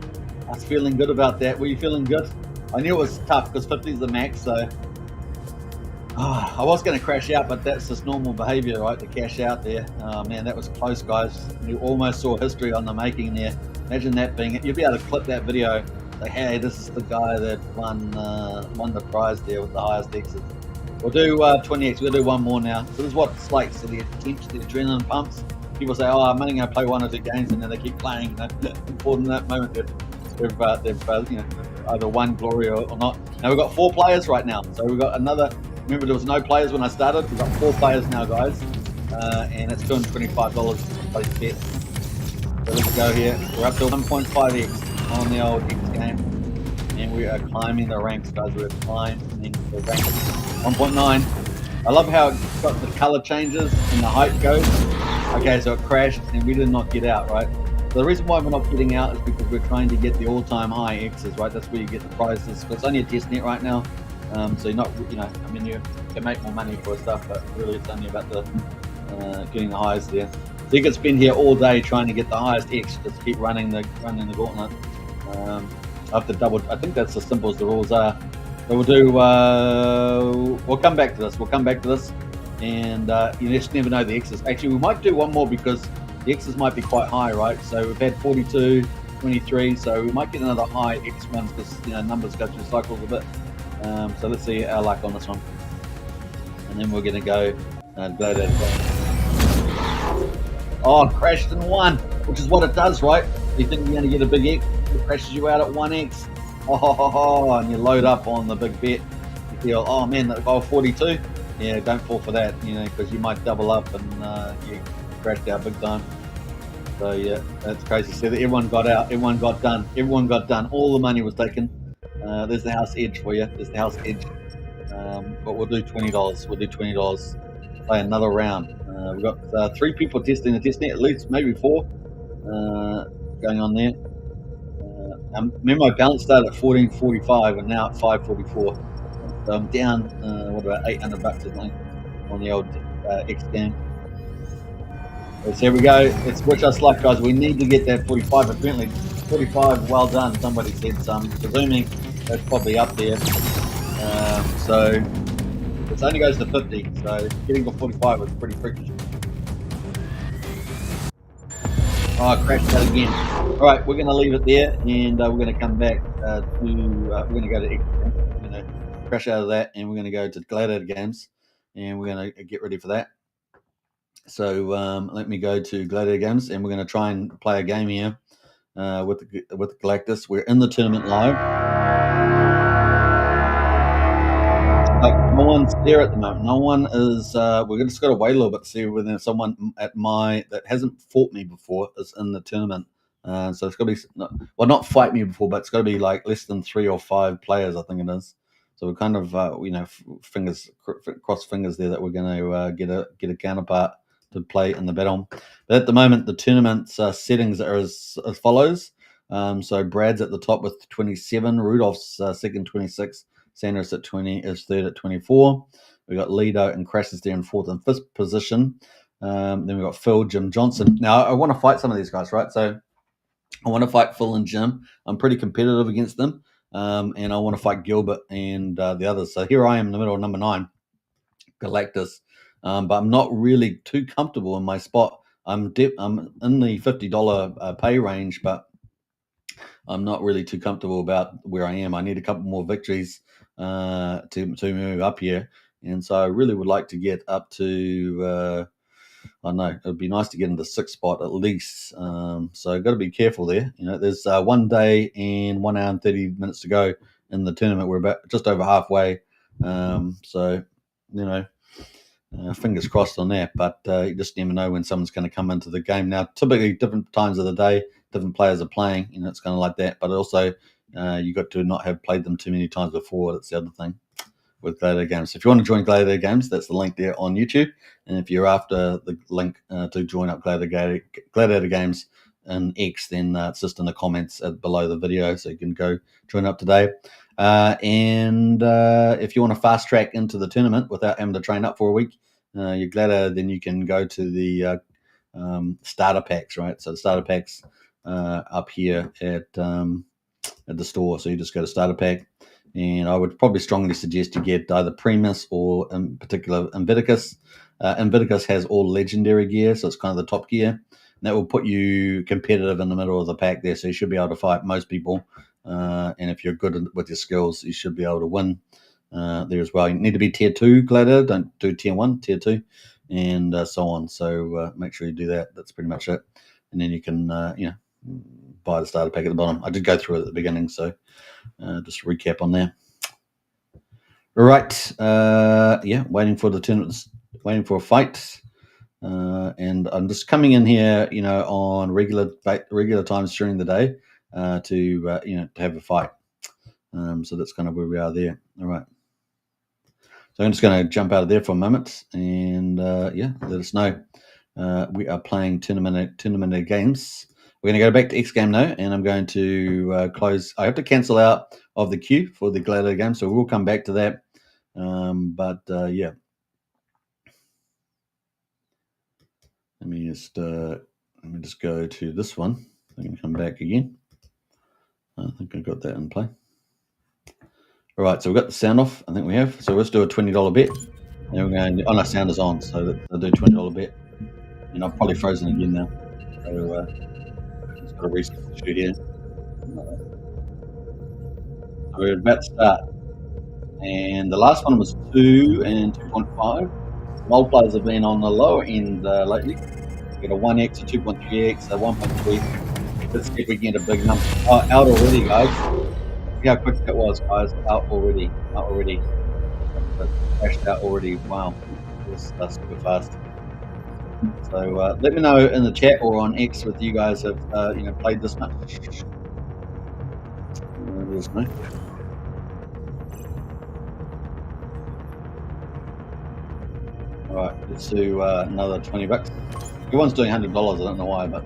I was feeling good about that. Were you feeling good? I knew it was tough because 50 is the max, so I was going to crash out, but that's just normal behavior, right? To cash out there. Oh man, that was close, guys. You almost saw history on the making there. Imagine that being, you'd be able to clip that video. Like, hey, this is the guy that won the prize there with the highest exits. We'll do 20x. We'll do one more now. So this is what it's like. So the attention, the adrenaline pumps. People say, "Oh, I'm only going to play 1 or 2 games," and then they keep playing. Important in that moment, they've either won glory or not. Now we've got 4 players right now. So we've got another. Remember, there was no players when I started. We've got 4 players now, guys, and it's $225 to place bet. So let's go here. We're up to 1.5x on the old XGame. And we are climbing the ranks, guys. We're climbing the ranks. 1.9. I love how it's got the color changes and the height goes. Okay, so it crashed and we did not get out, right? So the reason why we're not getting out is because we're trying to get the all-time high X's, right? That's where you get the prizes. It's only a test net right now. So you're not, I mean, you can make more money for stuff, but really it's only about the getting the highest there. So you can spend here all day trying to get the highest X. Just keep running the gauntlet. Up to double. I think that's as simple as the rules are. So we'll do. We'll come back to this. And you just never know the X's. Actually, we might do one more because the X's might be quite high, right? So we've had 42, 23. So we might get another high X ones because numbers go through cycles a bit. So let's see our luck on this one. And then we're gonna go Gladiator. Oh, crashed in 1, which is what it does, right? You think you're gonna get a big X, it crashes you out at 1x. And you load up on the big bet. You feel, oh man, 42. Yeah, don't fall for that, because you might double up and you crashed out big time. So yeah, that's crazy. So everyone got out, everyone got done. All the money was taken. There's the house edge for you. There's the house edge. But we'll do $20. We'll do $20. Play another round. We've got 3 people testing the test net, at least maybe 4 going on there. Remember, my balance started at 1445 and now at 544. So I'm down, what about $800 or something on the old XGame. So here we go. Let's wish us luck, guys. We need to get that 45. Apparently, 45. Well done. Somebody said some. Presuming that's probably up there. So it only goes to 50. So getting to 45 was pretty freakish. Oh, I crashed that again. All right, we're going to leave it there, and we're going to come back to. We're going to go to XGame. We're going to crash out of that, and we're going to go to Gladiator games, and we're going to get ready for that. So let me go to Gladiator games, and we're going to try and play a game here with the Galactus. We're in the tournament live. Like, no one's there at the moment. No one is. We're just got to wait a little bit to see whether someone that hasn't fought me before is in the tournament. So it's got to be not fight me before, but it's got to be like less than 3 or 5 players. I think it is. So we're kind of cross fingers there that we're going to get a counterpart to play in the battle. But at the moment, the tournament's settings are as follows. So Brad's at the top with 27. Rudolph's second, 26. Sanders at 20 is third at 24. We've got Lido and Crassus there in 4th and 5th position. Then we've got Phil, Jim Johnson. Now, I want to fight some of these guys, right? So I want to fight Phil and Jim. I'm pretty competitive against them. And I want to fight Gilbert and the others. So here I am in the middle of number 9, Galactus. But I'm not really too comfortable in my spot. I'm in the $50 pay range, but I'm not really too comfortable about where I am. I need a couple more victories to move up here, and so I really would like to get up to. I don't know, it'd be nice to get in the 6th spot at least. So I've got to be careful there. There's 1 day and 1 hour and 30 minutes to go in the tournament. We're about just over halfway. So Fingers crossed on that, but you just never know when someone's going to come into the game. Now, typically, different times of the day, different players are playing. It's kind of like that. But also, you got to not have played them too many times before. That's the other thing with Gladiator Games. So if you want to join Gladiator Games, that's the link there on YouTube. And if you're after the link to join up Gladiator Games in X, then it's just in the comments below the video, so you can go join up today. And if you want to fast track into the tournament without having to train up for a week, you're Gladiator, then you can go to the starter packs, right? So the starter packs up here at the store. So you just go to starter pack, and I would probably strongly suggest you get either Primus or in particular Invictus. Invictus has all legendary gear, so it's kind of the top gear. And that will put you competitive in the middle of the pack there, so you should be able to fight most people. And if you're good with your skills, you should be able to win there as well. You need to be tier 2 Gladiator, don't do tier 1, tier 2, and so on. So make sure you do that. That's pretty much it. And then you can, buy the starter pack at the bottom. I did go through it at the beginning, so just recap on there. All right. Waiting for the tournaments, waiting for a fight. And I'm just coming in here, on regular times during the day to have a fight. So that's kind of where we are there. All right. So I'm just going to jump out of there for a moment and let us know. We are playing tournament games. We're going to go back to XGame now, and I'm going to close. I have to cancel out of the queue for the Gladiator game, so we'll come back to that. Let me just go to this one. I can come back again. I think I've got that in play. All right, so we've got the sound off. I think we have. So let's do a $20 bet. And we're going. Oh no, sound is on. So I'll do a $20 bet. And I've probably frozen again now. So just got to reset the shoot here. So we're about to start. And the last one was 2 and 2.5. Multipliers have been on the lower end lately. We got a 1x, a 2.3x, a 1.3. Let's see if we can get a big number. Oh, out already, guys. See how quick that was, guys. Out already. Crashed out already. Wow. That's super fast. So let me know in the chat or on X if you guys have played this much. Let us know. All right, let's do another $20. Everyone's doing $100. I don't know why, but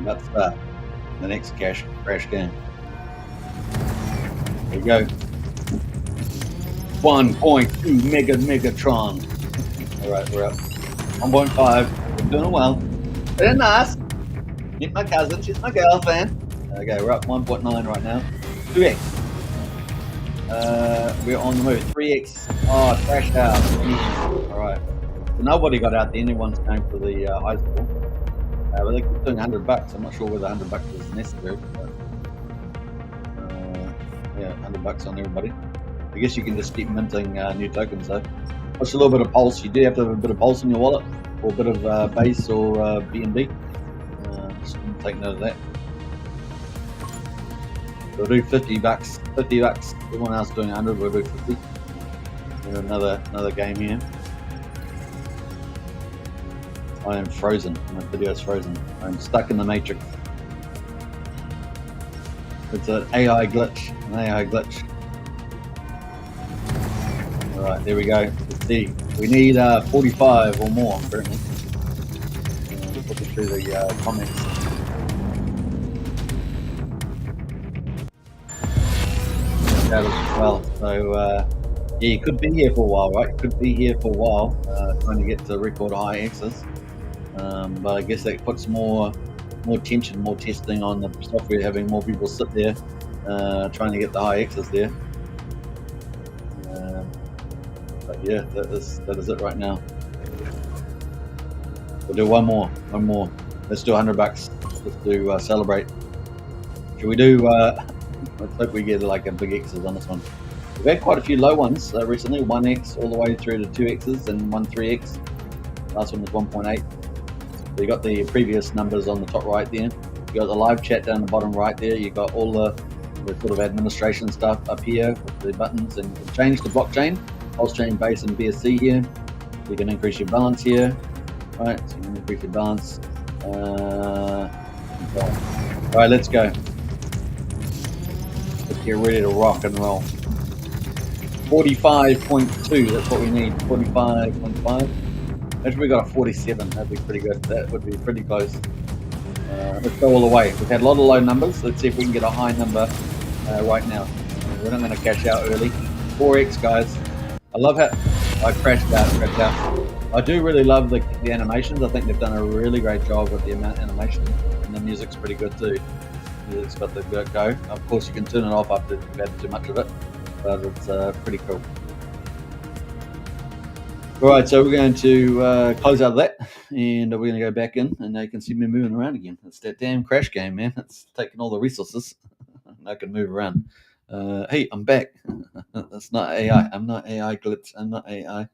about to start the next crash game. There we go. 1.2 Megatron. All right, we're up. 1.5. We're doing well. Very nice. Meet my cousin. She's my girlfriend. Okay, we're up 1.9 right now. 2x. We're on the move. 3x. Oh, it crashed out. All right. So nobody got out there. Everyone's going for the high score. But they're doing $100. I'm not sure whether $100 is necessary. But, $100 on everybody. I guess you can just keep minting new tokens though. What's a little bit of pulse? You do have to have a bit of pulse in your wallet, or a bit of base or BNB. Just take note of that. We'll do $50. $50. Everyone else doing 100. We'll do 50. Do another game here. I am frozen. My video is frozen. I'm stuck in the matrix. It's an AI glitch. All right, there we go. Let's see. We need 45 or more, apparently. Looking through the comments. That as well. So you could be here for a while, right? Trying to get to record high X's. But I guess that puts more tension, more testing on the software, having more people sit there trying to get the high X's there. But yeah, that is it right now. We'll do one more. Let's do $100. Let's do celebrate. Should we do? Let's hope we get like a big X's on this one. We've had quite a few low ones recently. 1x all the way through to 2x's and 1 3x. Last one was 1.8. So you got the previous numbers on the top right there. You got the live chat down the bottom right there. You got all the sort of administration stuff up here with the buttons, and you can change the blockchain, pulse chain, base, and BSC here. You can increase your balance here, right? So you can increase your balance. All right, let's go. Let's get ready to rock and roll. 45.2, that's what we need. 45.5. Imagine we got a 47, that'd be pretty good. That would be pretty close. Let's go all the way. We've had a lot of low numbers. Let's see if we can get a high number right now. We're not going to cash out early. 4x, guys. I love how I crashed out. I do really love the animations. I think they've done a really great job with the amount of animation, and the music's pretty good too. Music's got the go. Of course, you can turn it off after you've had too much of it, but it's pretty cool. All right, so we're going to close out of that, and we're going to go back in, and now you can see me moving around again. It's that damn crash game, man. It's taking all the resources. I can move around. Hey, I'm back. That's not AI. I'm not AI, Glitz. I'm not AI.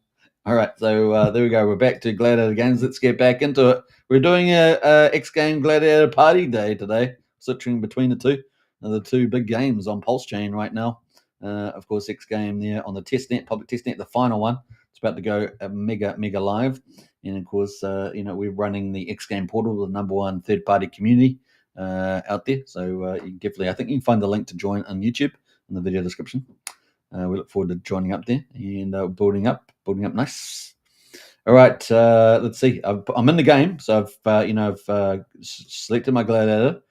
All right, so there we go. We're back to Gladiator games. Let's get back into it. We're doing a XGame Gladiator party day today, switching between the two big games on Pulse Chain right now. Of course, XGame there on the testnet, public testnet, the final one. It's about to go mega live, and of course, we're running the XGame portal, the number one third-party community out there. So you can definitely, I think you can find the link to join on YouTube in the video description. We look forward to joining up there and building up nice. All right, let's see. I'm in the game, so I've selected my gladiator,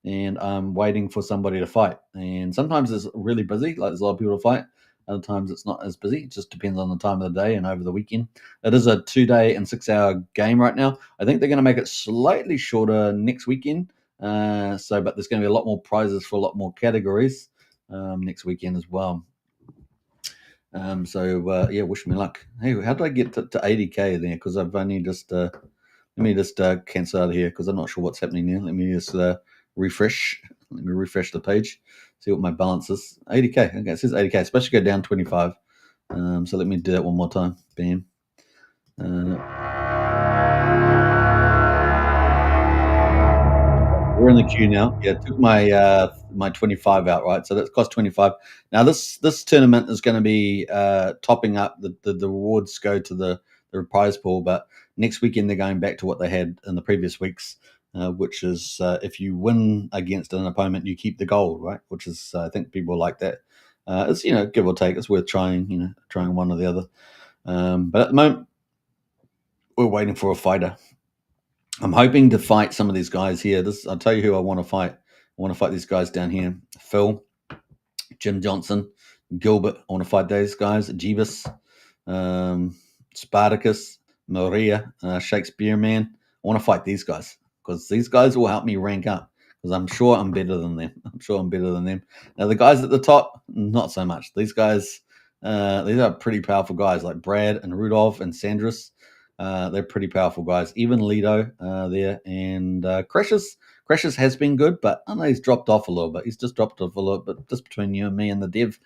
and I'm waiting for somebody to fight. And sometimes it's really busy, like there's a lot of people to fight. Other times it's not as busy. It just depends on the time of the day and over the weekend. It is a 2-day and 6-hour game right now. I think they're going to make it slightly shorter next weekend. But there's going to be a lot more prizes for a lot more categories next weekend as well. Wish me luck. Hey, how did I get to 80k there? Because I've only just let me just cancel out of here because I'm not sure what's happening there. Let me just refresh. Let me refresh the page, see what my balance is. 80k. Okay, it says 80k. It's supposed to go down 25. So let me do that one more time. Bam. We're in the queue now. Yeah, took my 25 out, right? So that's cost 25. Now this tournament is going to be topping up. The rewards go to the prize pool, but next weekend they're going back to what they had in the previous weeks, which is if you win against an opponent, you keep the gold, right? Which is I think people like that. It's give or take. It's worth trying. Trying one or the other. But at the moment, we're waiting for a fighter. I'm hoping to fight some of these guys here. I'll tell you who I want to fight. I want to fight these guys down here. Phil, Jim Johnson, Gilbert. I want to fight those guys. Jeebus, Spartacus, Maria, Shakespeare Man. I want to fight these guys because these guys will help me rank up because I'm sure I'm better than them. Now, the guys at the top, not so much. These guys, these are pretty powerful guys like Brad and Rudolph and Sandris. They're pretty powerful guys. Even Lido there and Crashes. Crashes has been good, but I know he's dropped off a little bit. He's just dropped off a little bit, just between you and me and the dev.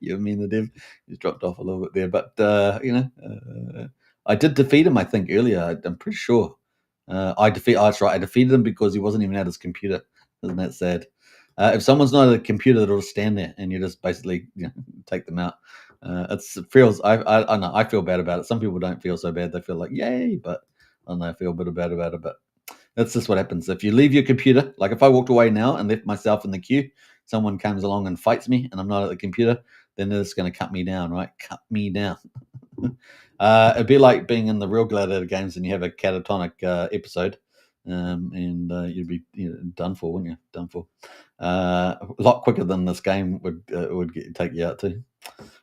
You and me and the dev. He's dropped off a little bit there, but I did defeat him. I think earlier. I'm pretty sure. That's right. I defeated him because he wasn't even at his computer. Isn't that sad? If someone's not at a computer, it'll stand there, and you just basically take them out. It feels. I know. I feel bad about it. Some people don't feel so bad. They feel like yay, but I don't know. I feel a bit bad about it. But that's just what happens if you leave your computer. Like if I walked away now and left myself in the queue, someone comes along and fights me, and I'm not at the computer, then they're just going to cut me down, right? Cut me down. It'd be like being in the real Gladiator games and you have a catatonic episode, and you'd be done for, wouldn't you? Done for. A lot quicker than this game would take you out to.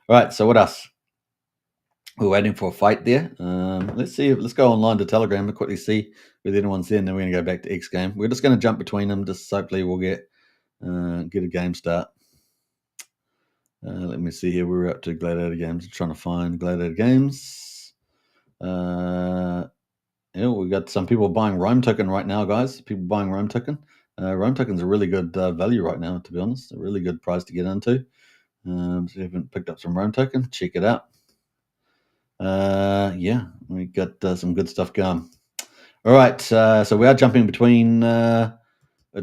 All right, so what else? We're waiting for a fight there. Let's see. Let's go online to Telegram and quickly see whether anyone's there, and then we're going to go back to XGame. We're just going to jump between them. Just hopefully we'll get a game start. Let me see here. We're up to Gladiator games. Trying to find Gladiator games. We got some people buying Rome token right now, guys. People buying Rome token. Rome token's a really good value right now, to be honest. A really good price to get into. So if you haven't picked up some Rome token, check it out. We got some good stuff going. All right, so we are jumping between the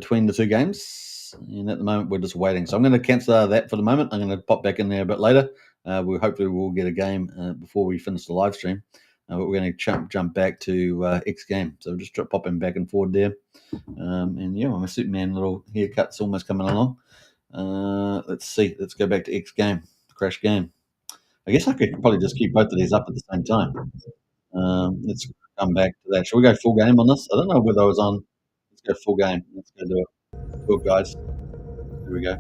two games, and at the moment we're just waiting. So I'm going to cancel that for the moment. I'm going to pop back in there a bit later. We hopefully will get a game before we finish the live stream. But we're going to jump back to XGame. So just popping back and forward there. And yeah, my Superman little haircut's almost coming along. Let's see. Let's go back to XGame, Crash Game. I guess I could probably just keep both of these up at the same time. Let's come back to that. Shall we go full game on this? I don't know whether I was on. Let's go full game. Let's go do it. Good guys. Here we go.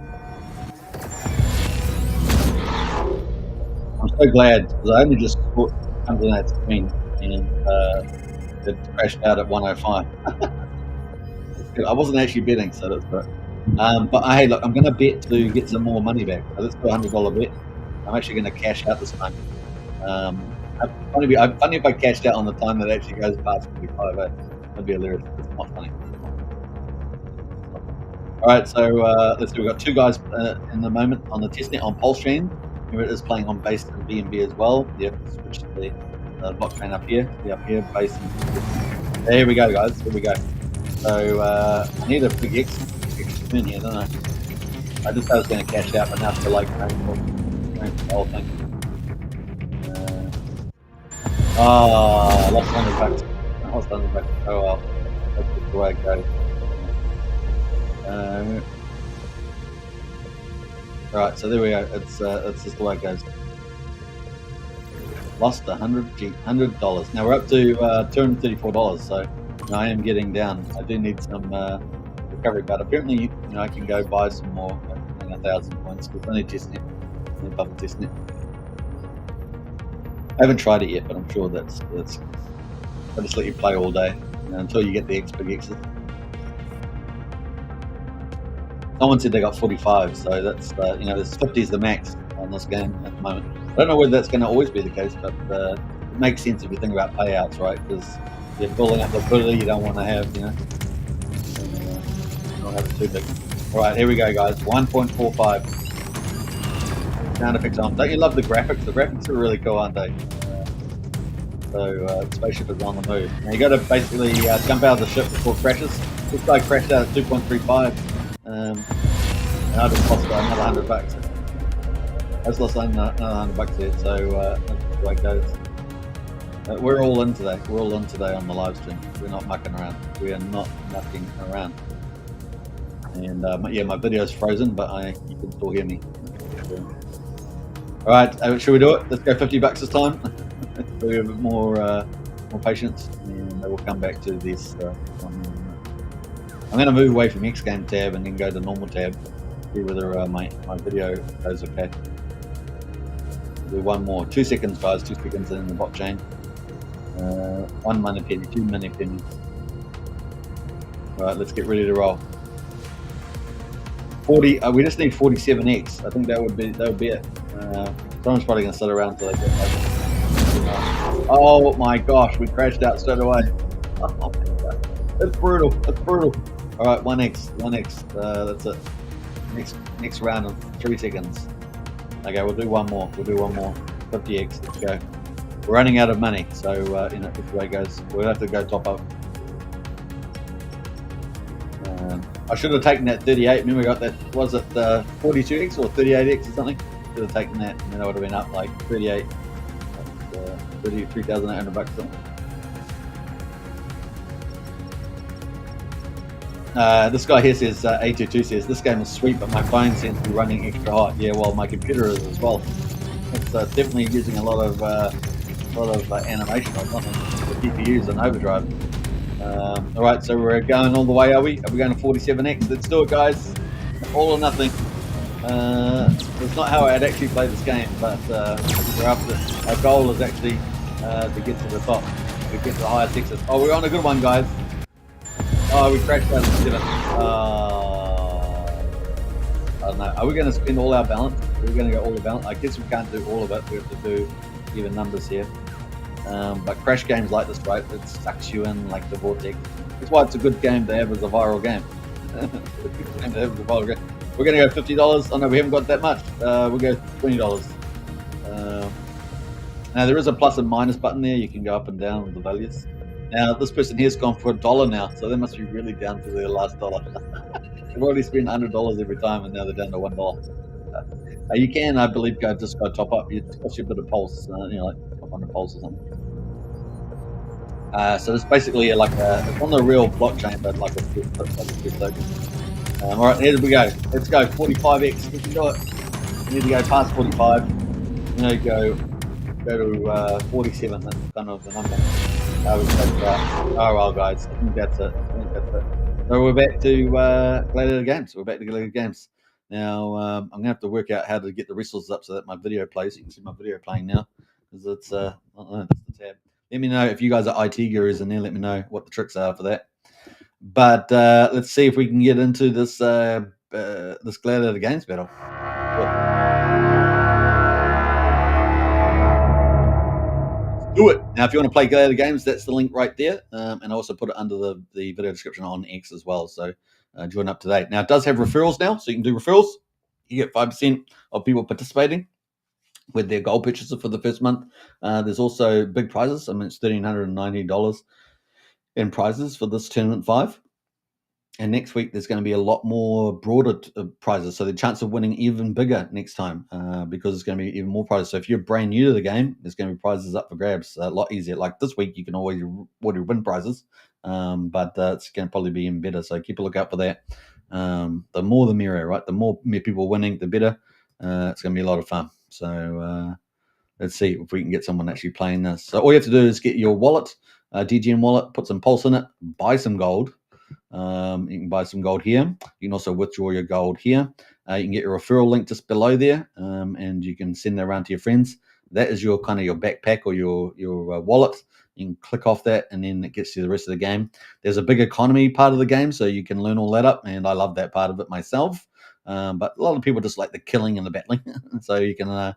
I'm so glad because I only just come to that screen and it crashed out at 105. I wasn't actually betting, so that's good. But hey, look, I'm going to bet to get some more money back. So let's do a $100 bet. I'm actually going to cash out this time. Funny if I cashed out on the time that actually goes past 45. That'd be hilarious. It's not funny. All right, so let's see. We've got two guys in the moment on the testnet on Pulse Chain. Here it is playing on base and BNB as well. Yep, switch the blockchain up here. See up here, base. There we go, guys. Here we go. So I need a big X spin here, don't I? I just thought I was going to cash out, but now I feel like the whole thing. I lost $100. I lost $100. Oh well, that's just the way it goes. All right, so there we go. It's just the way it goes. Lost $100. Now we're up to $234. So I am getting down. I do need some recovery, but apparently I can go buy some more, 1,000 points. It's only testnet, only public testnet. I haven't tried it yet, but I'm sure that's. I just let you play all day until you get the big X's. Someone said they got 45, so that's this 50 is the max on this game at the moment. I don't know whether that's going to always be the case, but it makes sense if you think about payouts, right? Because you're building up liquidity, you don't want to have you don't have it too big. All right, here we go, guys. 1.45. Sound effects on. Don't you love the graphics? The graphics are really cool, aren't they? So spaceship is on the move. Now you got to basically jump out of the ship before it crashes. This guy crashed out at 2.35. And I just lost another $100. I just lost another $100 here, so that's the way it goes. We're all in today. We're all in today on the live stream. We're not mucking around. We are not mucking around. And yeah, my video's frozen, but you can still hear me. All right, should we do it? Let's go $50 this time. So we have a bit more patience, and we'll come back to this. I'm going to move away from XGame tab and then go to normal tab. See whether my video goes okay. Do one more. 2 seconds, guys. 2 seconds in the blockchain. 1 money penny, 2 money pennies. All right, let's get ready to roll. 40. We just need 47x. I think that would be it. Someone's probably going to sit around till they get back. Oh my gosh, we crashed out straight away. Oh my god, that's brutal. That's brutal. All right, 1x. That's it. Next round of 3 seconds. Okay, we'll do one more. 50x. Let's go. We're running out of money, so that's the way it goes. We'll have to go top up. I should have taken that 38. Remember, we got that. Was it 42x or 38x or something? Should have taken that, and then I would have been up like 38. That's $33,800 something. This guy here says, A22 says, this game is sweet, but my phone seems to be running extra hot. Yeah, well, my computer is as well. It's definitely using a lot of animation or something. The GPU's in overdrive. All right, so we're going all the way, are we? Are we going to 47x? Let's do it, guys. All or nothing. It's not how I'd actually play this game, but we're after. Our goal is actually to get to the top, to get to the higher Texas. Oh, we're on a good one, guys. Oh, we crashed out of 7. I don't know. Are we going to spend all our balance? Are we going to go all the balance? I guess we can't do all of it. We have to do even numbers here. But crash games like this, right? It sucks you in like the vortex. That's why it's a good game to have as a viral game. We're going to go $50. Oh no, we haven't got that much. We'll go $20. Now there is a plus and minus button there. You can go up and down with the values. Now, this person here's gone for $1 now, so they must be really down to their last dollar. They've already spent $100 every time, and now they're down to $1. You can, I believe, just go top up. It costs you a bit of pulse, like 500 pulse or something. So it's basically it's on the real blockchain, but like a test token. All right, here we go. Let's go 45x. We can do it. We need to go past 45. Go to 47. That's kind of the number. Oh well, guys. I think that's it. So we're back to Gladiator Games. Now I'm gonna have to work out how to get the wrestles up so that my video plays. You can see my video playing now because it's I don't know, that's the tab. Let me know if you guys are IT gurus in there. Let me know what the tricks are for that. But let's see if we can get into this this Gladiator Games battle. Do it. Now, if you want to play Gladiator Games, that's the link right there. And I also put it under the video description on X as well. So join up to date. Now, it does have referrals now, so you can do referrals. You get 5% of people participating with their gold purchases for the first month. There's also big prizes. I mean, it's $1,390 in prizes for this tournament 5. And next week, there's going to be a lot more broader prizes. So the chance of winning even bigger next time because it's going to be even more prizes. So if you're brand new to the game, there's going to be prizes up for grabs a lot easier. Like this week, you can already win prizes, but it's going to probably be even better. So keep a lookout for that. The more the merrier, right? The more people winning, the better. It's going to be a lot of fun. So let's see if we can get someone actually playing this. So all you have to do is get your wallet, DGM wallet, put some pulse in it, buy some gold. You can buy some gold here. You can also withdraw your gold here. You can get your referral link just below there, and you can send that around to your friends. That is your kind of your backpack or your wallet. You can click off that, and then it gets you the rest of the game. There's a big economy part of the game, so you can learn all that up, and I love that part of it myself. But a lot of people just like the killing and the battling, so you can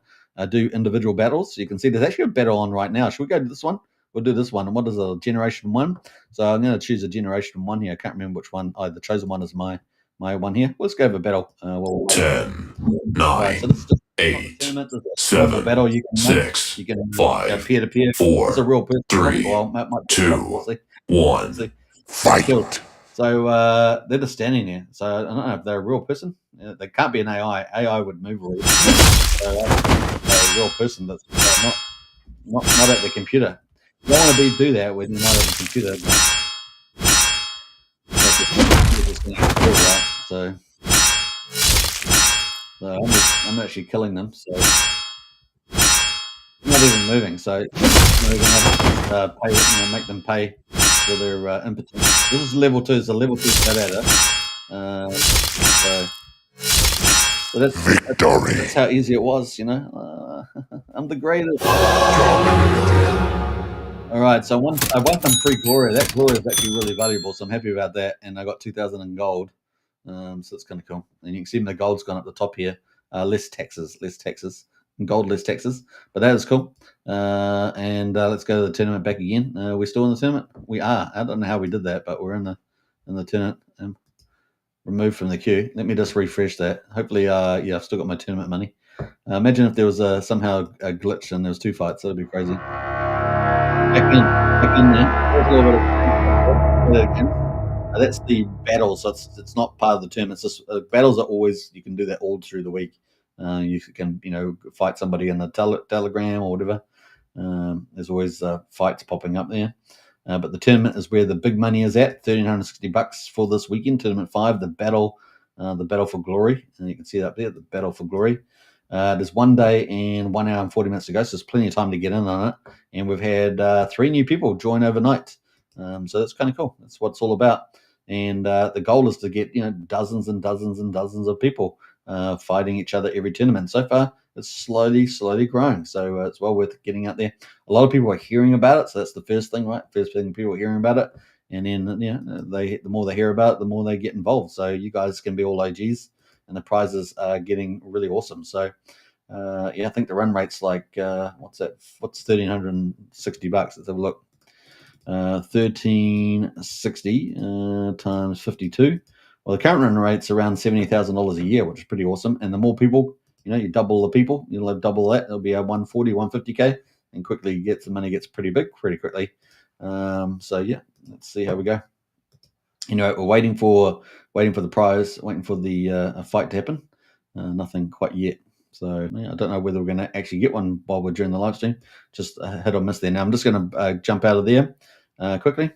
do individual battles. You can see there's actually a battle on right now. Should we go to this one? We'll do this one. And what is a generation 1? So I'm going to choose a generation 1 here. I can't remember which one. The chosen one is my one here. Let's go over battle. 10, 9, so 8, 7, battle. You can 6, you can 5, peer to peer. 4, it's a real person. 3, 2, 1, fight. So they're just standing there. So I don't know if they're a real person. They can't be an AI. AI would move already. So a real person that's not at the computer. You don't want to do that when you're not at the computer. So I'm actually killing them. So I'm not even moving. So we're going to pay, make them pay for their impotence. This is level 2. It's a level 2 Gladiator. So that's victory. That's how easy it was, I'm the greatest. All right, so I won some free glory. That glory is actually really valuable, so I'm happy about that. And I got 2,000 in gold, so it's kind of cool. And you can see the gold's gone up the top here. Less taxes, gold, less taxes. But that is cool. And let's go to the tournament back again. We're still in the tournament. We are. I don't know how we did that, but we're in the tournament. Removed from the queue. Let me just refresh that. Hopefully, I've still got my tournament money. Imagine if there was somehow a glitch and there was 2 fights. That'd be crazy. Back in there. There's a little bit of that's the battle, so it's not part of the tournament. It's just battles are always, you can do that all through the week. You can fight somebody in the Telegram or whatever. There's always fights popping up there. But the tournament is where the big money is at. $1,360 for this weekend. Tournament 5, the battle for glory, and you can see it up there, the battle for glory. There's 1 day and 1 hour and 40 minutes to go, so there's plenty of time to get in on it. And we've had 3 new people join overnight, so that's kind of cool. That's what it's all about. And the goal is to get dozens and dozens and dozens of people fighting each other every tournament. So far, it's slowly growing. So it's well worth getting out there. A lot of people are hearing about it, so that's the first thing, right? First thing, people are hearing about it, and then the more they hear about it, the more they get involved. So you guys can be all OGs, and the prizes are getting really awesome. So I think the run rate's like what's that? What's $1,360? Let's have a look. 1,360 times 52. Well, the current run rate's around $70,000 a year, which is pretty awesome. And the more people, you double the people, you'll have double that. It'll be a 140, 150K. and quickly gets the money gets pretty big pretty quickly. So yeah, let's see how we go. We're waiting for the prize, waiting for the fight to happen. Nothing quite yet. So yeah, I don't know whether we're going to actually get one while we're during the live stream. Just hit or miss there. Now I'm just going to jump out of there quickly,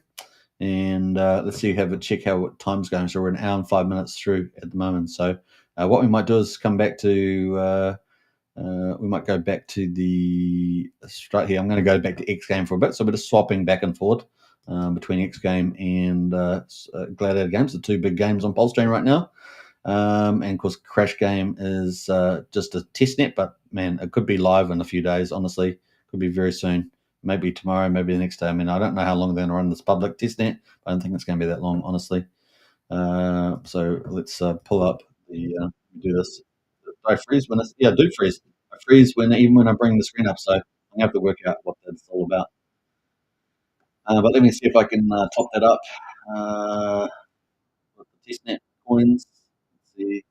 and let's see, check how time's going. So we're an hour and 5 minutes through at the moment. So what we might do is come back to. We might go back to the straight here. I'm going to go back to XGame for a bit. So we're just swapping back and forth between XGame and Gladiator games, the two big games on Polstream right now. And of course, Crash Game is just a test net, but man, it could be live in a few days. Honestly, could be very soon. Maybe tomorrow, maybe the next day. I mean, I don't know how long they're going to run this public test net. But I don't think it's going to be that long, honestly. So let's pull up the do this. Do I freeze when it's, yeah, I do freeze. I freeze even when I bring the screen up. So I have to work out what that's all about. But let me see if I can top that up. With the testnet coins. Let's see.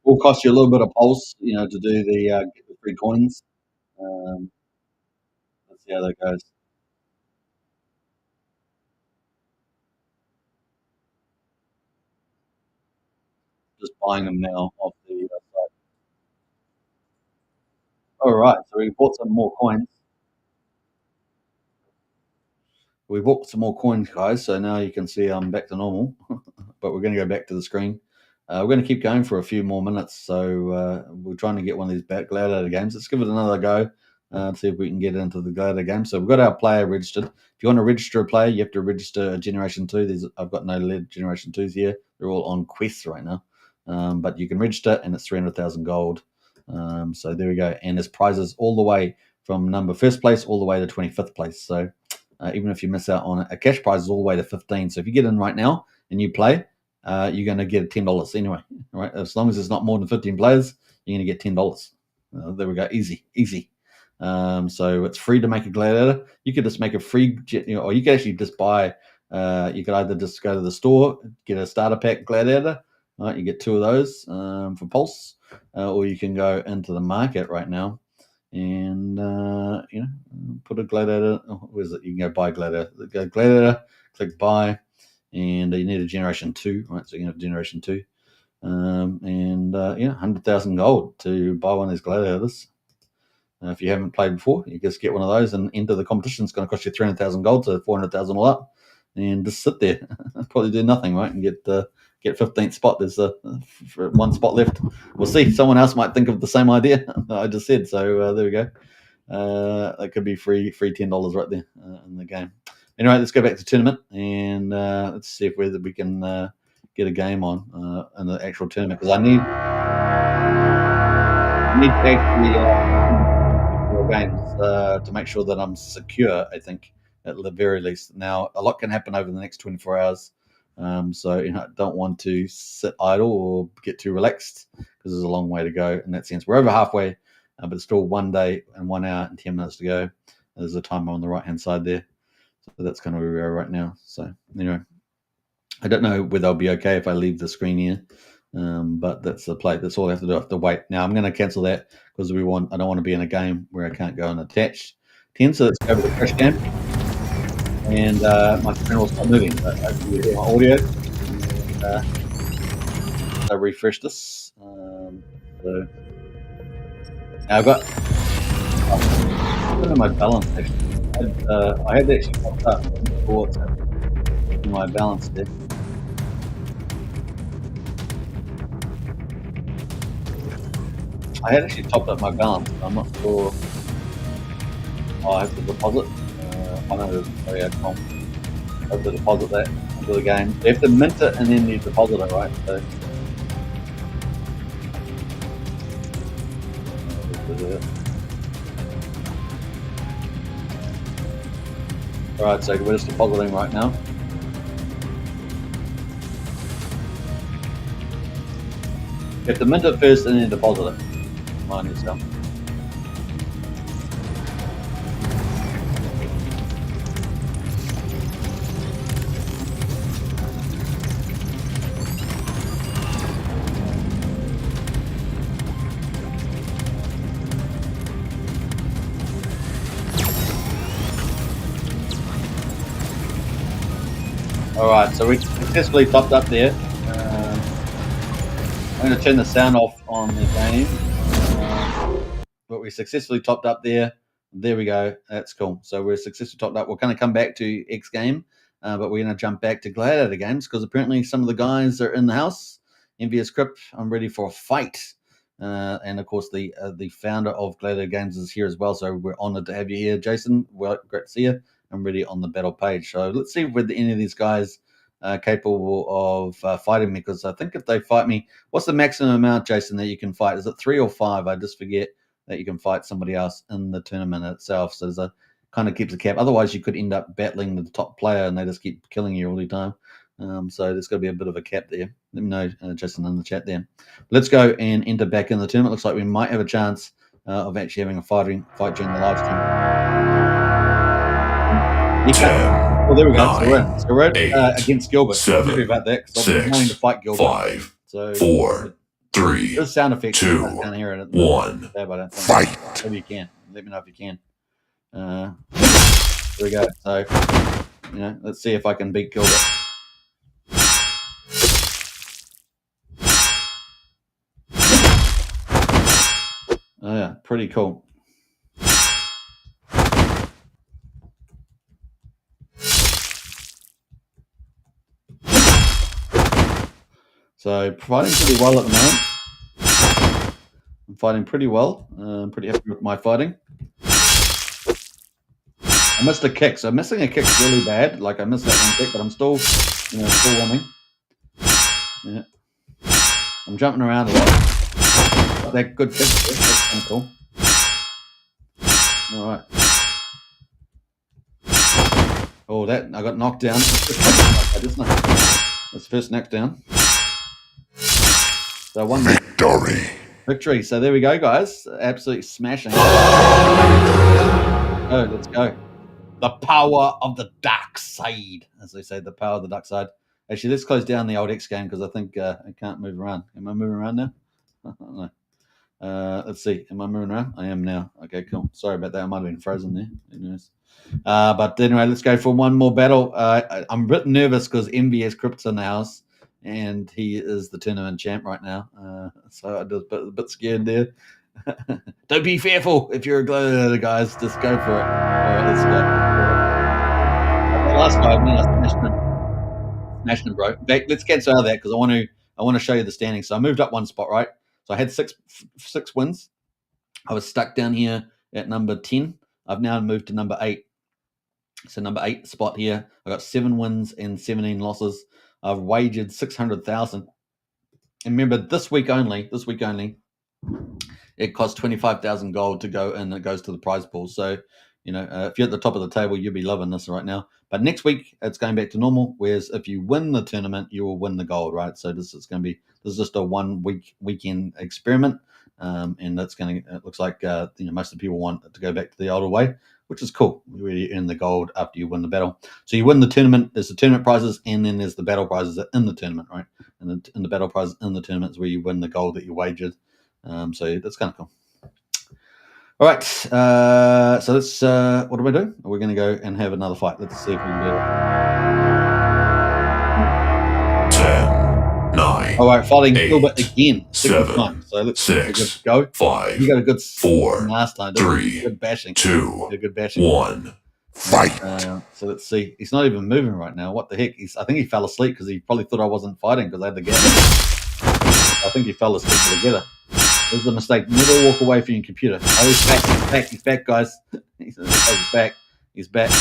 Will cost you a little bit of pulse, to do the get the free coins. Let's see how that goes. Just buying them now off the site. All right, so we bought some more coins. We bought some more coins, guys. So now you can see I'm back to normal, but we're going to go back to the screen. We're going to keep going for a few more minutes. So we're trying to get one of these Gladiator games. Let's give it another go and see if we can get into the Gladiator game. So we've got our player registered. If you want to register a player, you have to register a Generation 2. I've got no lead Generation 2s here. They're all on quests right now. But you can register, and it's 300,000 gold. So there we go. And there's prizes all the way from first place all the way to 25th place. So even if you miss out on a cash prize is all the way to 15. So if you get in right now and you play, you're going to get $10 anyway. Right? As long as it's not more than 15 players, you're going to get $10. There we go. Easy. So it's free to make a Gladiator. You could just make a free, or you could actually just buy. You could either just go to the store, get a starter pack Gladiator. Right, you get 2 of those for Pulse, or you can go into the market right now and put a Gladiator. Where is it? You can go buy Gladiator. Go Gladiator, click buy, and you need a Generation 2, right? So you can have Generation 2, and 100,000 gold to buy one of these Gladiators. If you haven't played before, you just get one of those and enter the competition. It's going to cost you 300,000 gold, so 400,000 all up, and just sit there, probably do nothing, right? And get 15th spot. There's one spot left. We'll see. Someone else might think of the same idea I just said. So there we go. That could be free $10 right there in the game. Anyway, let's go back to tournament and let's see if whether we can get a game on in the actual tournament, because I need to actually games to make sure that I'm secure, I think, at the very least. Now, a lot can happen over the next 24 hours. So I don't want to sit idle or get too relaxed, because there's a long way to go in that sense. We're over halfway, but it's still 1 day and 1 hour and 10 minutes to go. There's a timer on the right-hand side there. So that's kind of where we are right now. So anyway, I don't know whether I'll be okay if I leave the screen here. But that's the play. That's all I have to do. I have to wait. Now I'm going to cancel that because I don't want to be in a game where I can't go and attach 10. So let's go over the Crash Game. And my screen will stop moving. But hopefully you hear my audio. I refresh this. So now I've got my balance actually. I had actually popped up in my balance there. I had actually topped up my balance. I'm not sure. I have to deposit. I know there's I have to deposit that into the game. You have to mint it and then you deposit it, right? So, alright, so we're just depositing right now. You have to mint it first and then deposit it. Mind yourself. All right, so we successfully topped up there. I'm going to turn the sound off on the game, but we successfully topped up there. There we go. That's cool. So we're successfully topped up. We're going to come back to XGame, but we're going to jump back to Gladiator games because apparently some of the guys are in the house. Envious Crypt, I'm ready for a fight. And of course, the founder of Gladiator Games is here as well. So we're honored to have you here, Jason. Well, great to see you. I'm ready on the battle page. So let's see whether any of these guys are capable of fighting me. Because I think if they fight me, what's the maximum amount, Jason, that you can fight? Is it 3 or 5? I just forget that you can fight somebody else in the tournament itself. So there's a kind of keeps a cap. Otherwise, you could end up battling the top player and they just keep killing you all the time. So there's got to be a bit of a cap there. Let me know, Jason, in the chat there. Let's go and enter back in the tournament. Looks like we might have a chance of actually having a fight during the live stream. Well, there we go. 9, so we're in against Gilbert. Sorry about that because I've been wanting to fight Gilbert. 5, so 4, 3, there's sound effects. 2, I can't hear it. 1. Fight. Maybe you can. Let me know if you can. There we go. So, let's see if I can beat Gilbert. Oh, yeah, pretty cool. So fighting pretty well at the moment. I'm fighting pretty well. I'm pretty happy with my fighting. I missed a kick, so missing a kick's really bad. Like I missed that one kick, but I'm still, still running. Yeah, I'm jumping around a lot. Got that good kick. That's kind of cool. All right. Oh, that I got knocked down. That's the first knockdown. So one victory. So there we go, guys. Absolutely smashing. Oh, let's go. The power of the dark side, as they say. The power of the dark side. Actually, let's close down the old X game because I think I can't move around. Am I moving around now? No. Let's see. Am I moving around? I am now. Okay, cool. Sorry about that. I might have been frozen there. Who knows? But anyway, let's go for one more battle. I'm a bit nervous because MVS Crypt's in the house, and he is the tournament champ right now. So I'm just a bit scared there. Don't be fearful if you're a Gladiator, guys. Just go for it. All right, let's go. The last guy, I smashed him, bro. In fact, let's cancel out of that because I want to show you the standings. So I moved up one spot, right? So I had six wins. I was stuck down here at number 10. I've now moved to number 8. So number 8 spot here. I got 7 wins and 17 losses. I've wagered 600,000. And remember, this week only, it costs 25,000 gold to go, and it goes to the prize pool. So, if you're at the top of the table, you'll be loving this right now. But next week, it's going back to normal. Whereas if you win the tournament, you will win the gold, right? So this is just a 1 weekend experiment, and that's going to. It looks like most of the people want to go back to the older way, which is cool. You really earn the gold after you win the battle. So you win the tournament. There's the tournament prizes, and then there's the battle prizes in the tournament, right? And the battle prizes in the tournament is where you win the gold that you wagered. So that's kind of cool. All right. So let's. What do we do? We're going to go and have another fight. Let's see if we can do it. 10, 9. All right, fighting 8, Gilbert again. 7, time. So let's 6, go. 5. You got a good 4, last time. 3, good bashing. 2, good bashing. 1. Fight. So let's see. He's not even moving right now. What the heck? I think he fell asleep because he probably thought I wasn't fighting because I had the gap. I think he fell asleep together. This is a mistake. Never walk away from your computer. Oh, he's back, guys. He's back. He's back.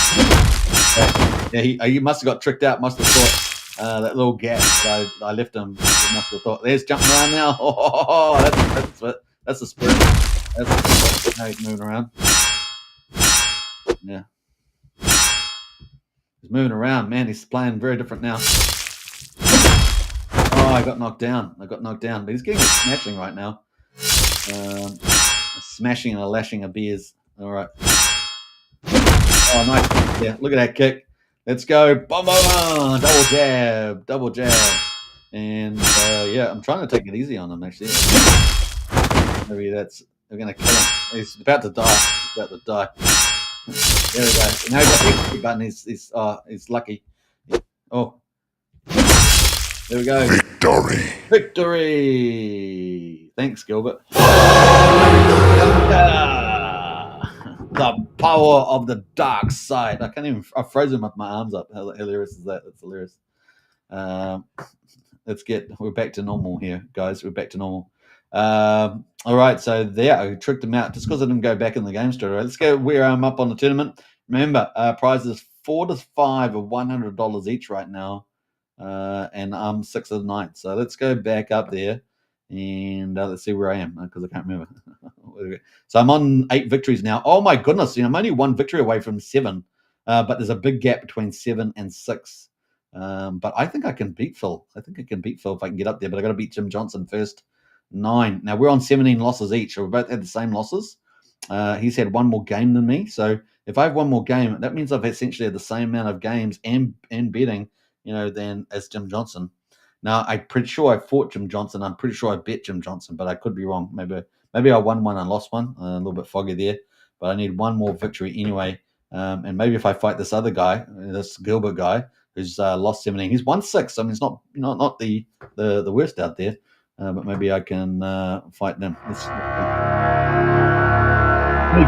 Yeah, he must have got tricked out. Must have thought that little gap that I left him. He must have thought, there's jumping around now. Oh, that's the spirit. That's now he's moving around. Yeah. He's moving around, man. He's playing very different now. Oh, I got knocked down. But he's getting a smashing right now. A smashing and a lashing of beers. All right. Oh, nice. Yeah, look at that kick. Let's go. Boom, boom, boom. Double jab. And, yeah, I'm trying to take it easy on him, actually. Maybe we're going to kill him. He's about to die. There we go. Now he's got the button. He's lucky. Oh, There we go. Victory. Victory. Thanks, Gilbert. The power of the dark side. I can't even. I froze him with my arms up. How hilarious is that? That's hilarious. We're back to normal here, guys. We're back to normal. All right, so there I tricked him out just because I didn't go back in the game straight away. Let's go where I'm up on the tournament. Remember, prizes 4 to 5 of $100 each right now, and I'm 6 of the 9. So let's go back up there and let's see where I am because I can't remember. So I'm on 8 victories now. Oh my goodness, I'm only 1 victory away from 7, but there's a big gap between 7 and 6. But I think I can beat Phil. I think I can beat Phil if I can get up there, but I got to beat Jim Johnson first. 9. Now we're on 17 losses each. So we both had the same losses. He's had 1 more game than me. So if I have 1 more game, that means I've essentially had the same amount of games and betting, than as Jim Johnson. Now I'm pretty sure I fought Jim Johnson. I'm pretty sure I bet Jim Johnson, but I could be wrong. Maybe I won 1 and lost 1. A little bit foggy there, but I need 1 more victory anyway. And maybe if I fight this other guy, this Gilbert guy, who's lost 17, he's won 6. I mean, it's not the worst out there, but maybe I can fight them.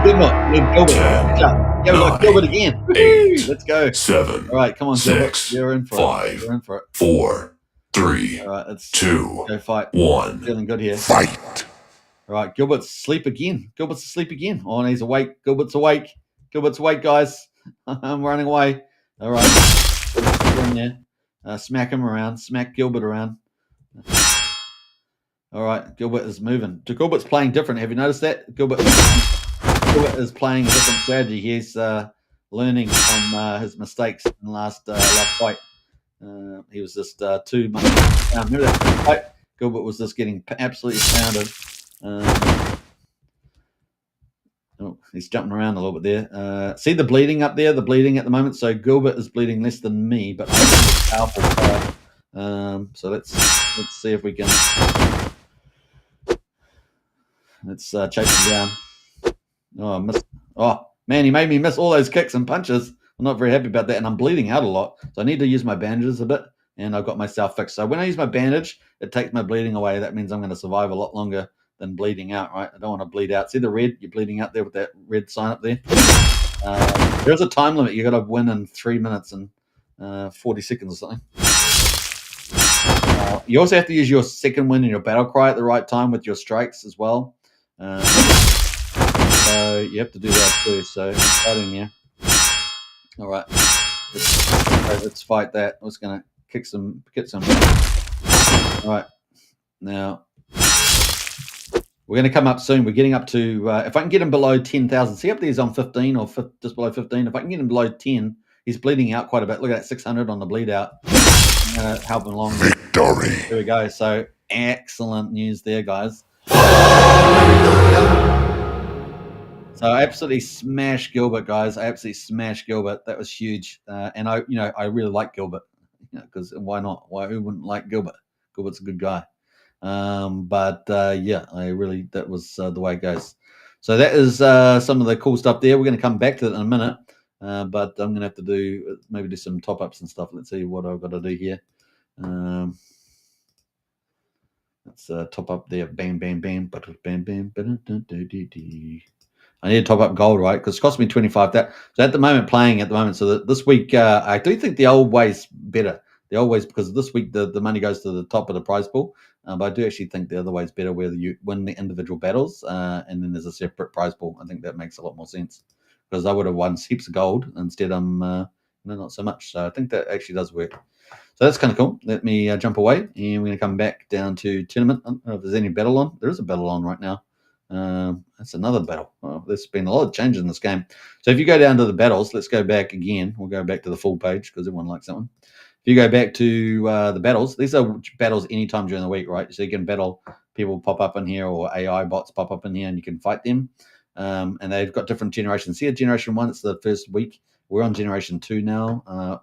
Gilbert. Yeah, we got Gilbert again. 8. Let's go. 7. All right, come on, 6. Gilbert. You're in for 5. it. You're in for it. 4. 3. All right, let's 2. go fight. 1. Feeling good here. Fight. All right, Gilbert's asleep again. Oh, no, he's awake. Gilbert's awake, guys. I'm running away. All right. Get in there. Smack him around. Smack Gilbert around. All right, Gilbert is moving. Gilbert's playing different. Have you noticed that? Gilbert is playing a different strategy. He's learning from his mistakes in the last fight. He was just too much. Remember that fight? Gilbert was just getting absolutely pounded. He's jumping around a little bit there. See the bleeding up there? The bleeding at the moment. So Gilbert is bleeding less than me, but I'm a powerful player. So let's see if we can. Let's chase him down. Oh, I missed. Oh man, he made me miss all those kicks and punches. I'm not very happy about that, and I'm bleeding out a lot. So I need to use my bandages a bit, and I've got myself fixed. So when I use my bandage, it takes my bleeding away. That means I'm going to survive a lot longer than bleeding out, right? I don't want to bleed out. See the red? You're bleeding out there with that red sign up there. There's a time limit. You got to win in 3 minutes and 40 seconds or something. You also have to use your second win and your battle cry at the right time with your strikes as well. So you have to do that too. So I'm starting here. All right, let's fight that. I was going to get some. All right, now we're going to come up soon. We're getting up to if I can get him below 10,000. See up there, he's on 15 or just below 15. If I can get him below 10, he's bleeding out quite a bit. Look at that 600 on the bleed out. I'm going to help him along. Victory. There we go. So excellent news there, guys. So I absolutely smashed Gilbert, guys. I absolutely smashed Gilbert. That was huge. And I really like Gilbert. Because why not? Who wouldn't like Gilbert? Gilbert's a good guy. Yeah, that was the way it goes. So that is some of the cool stuff there. We're going to come back to it in a minute. But I'm going to have to do some top ups and stuff. Let's see what I've got to do here. Let's top up there. Bam, bam, bam. Bam, bam. I need to top up gold, right? Because it cost me 25. So at the moment, so this week, I do think the old way's better. The old way's because this week the money goes to the top of the prize pool. But I do actually think the other way's better, where you win the individual battles and then there's a separate prize pool. I think that makes a lot more sense because I would have won heaps of gold instead. Not so much. So I think that actually does work. So that's kind of cool. Let me jump away, and we're going to come back down to tournament. I don't know if there's any battle on. There is a battle on right now. That's another battle. Oh, there's been a lot of changes in this game. So if you go down to the battles, let's go back again. We'll go back to the full page because everyone likes that one. If you go back to the battles, these are battles anytime during the week, right? So you can battle people pop up in here or AI bots pop up in here and you can fight them. And they've got different generations. Here, generation 1, it's the first week. We're on generation 2 now.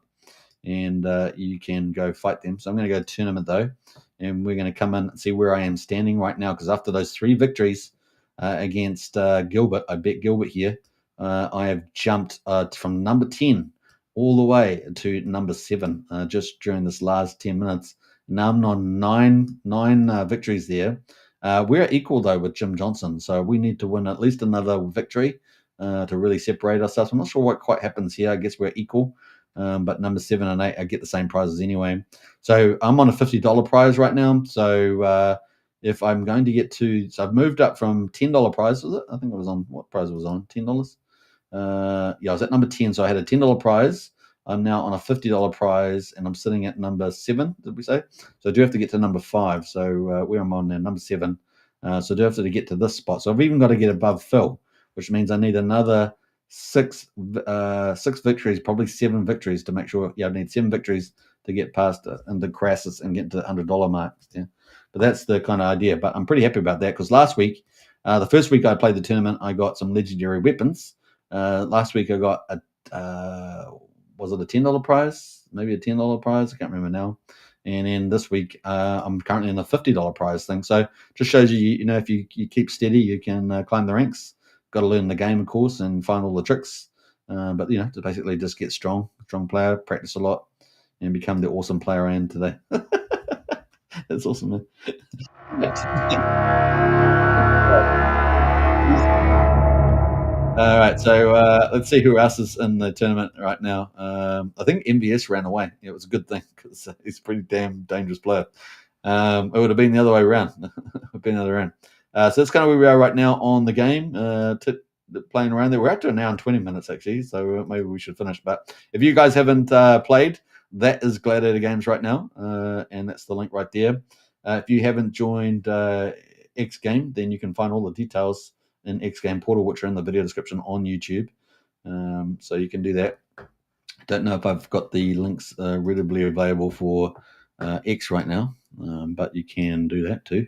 And you can go fight them. So I'm going to go tournament though. And we're going to come in and see where I am standing right now. Because after those 3 victories against Gilbert, I bet Gilbert here, I have jumped from number 10 all the way to number 7 just during this last 10 minutes. Now I'm on nine victories there. We're equal though with Jim Johnson, so we need to win at least another victory to really separate ourselves. I'm not sure what quite happens here. I guess we're equal, but number 7 and 8, I get the same prizes anyway. So I'm on a $50 prize right now. So if I'm going to get to, so I've moved up from $10 prize, was it? I think it was on, what prize was on? $10? Yeah, I was at number 10, so I had a $10 prize. I'm now on a $50 prize, and I'm sitting at number 7, did we say? So I do have to get to number 5. So where am I on now? Number 7. So I do have to get to this spot. So I've even got to get above Phil, which means I need another six victories, probably 7 victories to make sure. Yeah, I need 7 victories to get past into Crassus and get to the $100 mark. Yeah, but that's the kind of idea. But I'm pretty happy about that because last week, the first week I played the tournament, I got some legendary weapons. Last week I got was it a $10 prize? Maybe a $10 prize. I can't remember now. And then this week, I'm currently in a $50 prize thing. So just shows you, if you keep steady, you can climb the ranks. Got to learn the game, of course, and find all the tricks. But to basically just get strong player, practice a lot, and become the awesome player I am today. That's awesome, man. All right, so let's see who else is in the tournament right now. I think MVS ran away. It was a good thing because he's a pretty damn dangerous player. It would have been the other way around. So that's kind of where we are right now on the game. Playing around there. We're up to an hour and 20 minutes, actually, so maybe we should finish. But if you guys haven't played, that is Gladiator Games right now, and that's the link right there. If you haven't joined XGame, then you can find all the details in XGame portal, which are in the video description on YouTube. So you can do that. Don't know if I've got the links readily available for X right now, but you can do that too.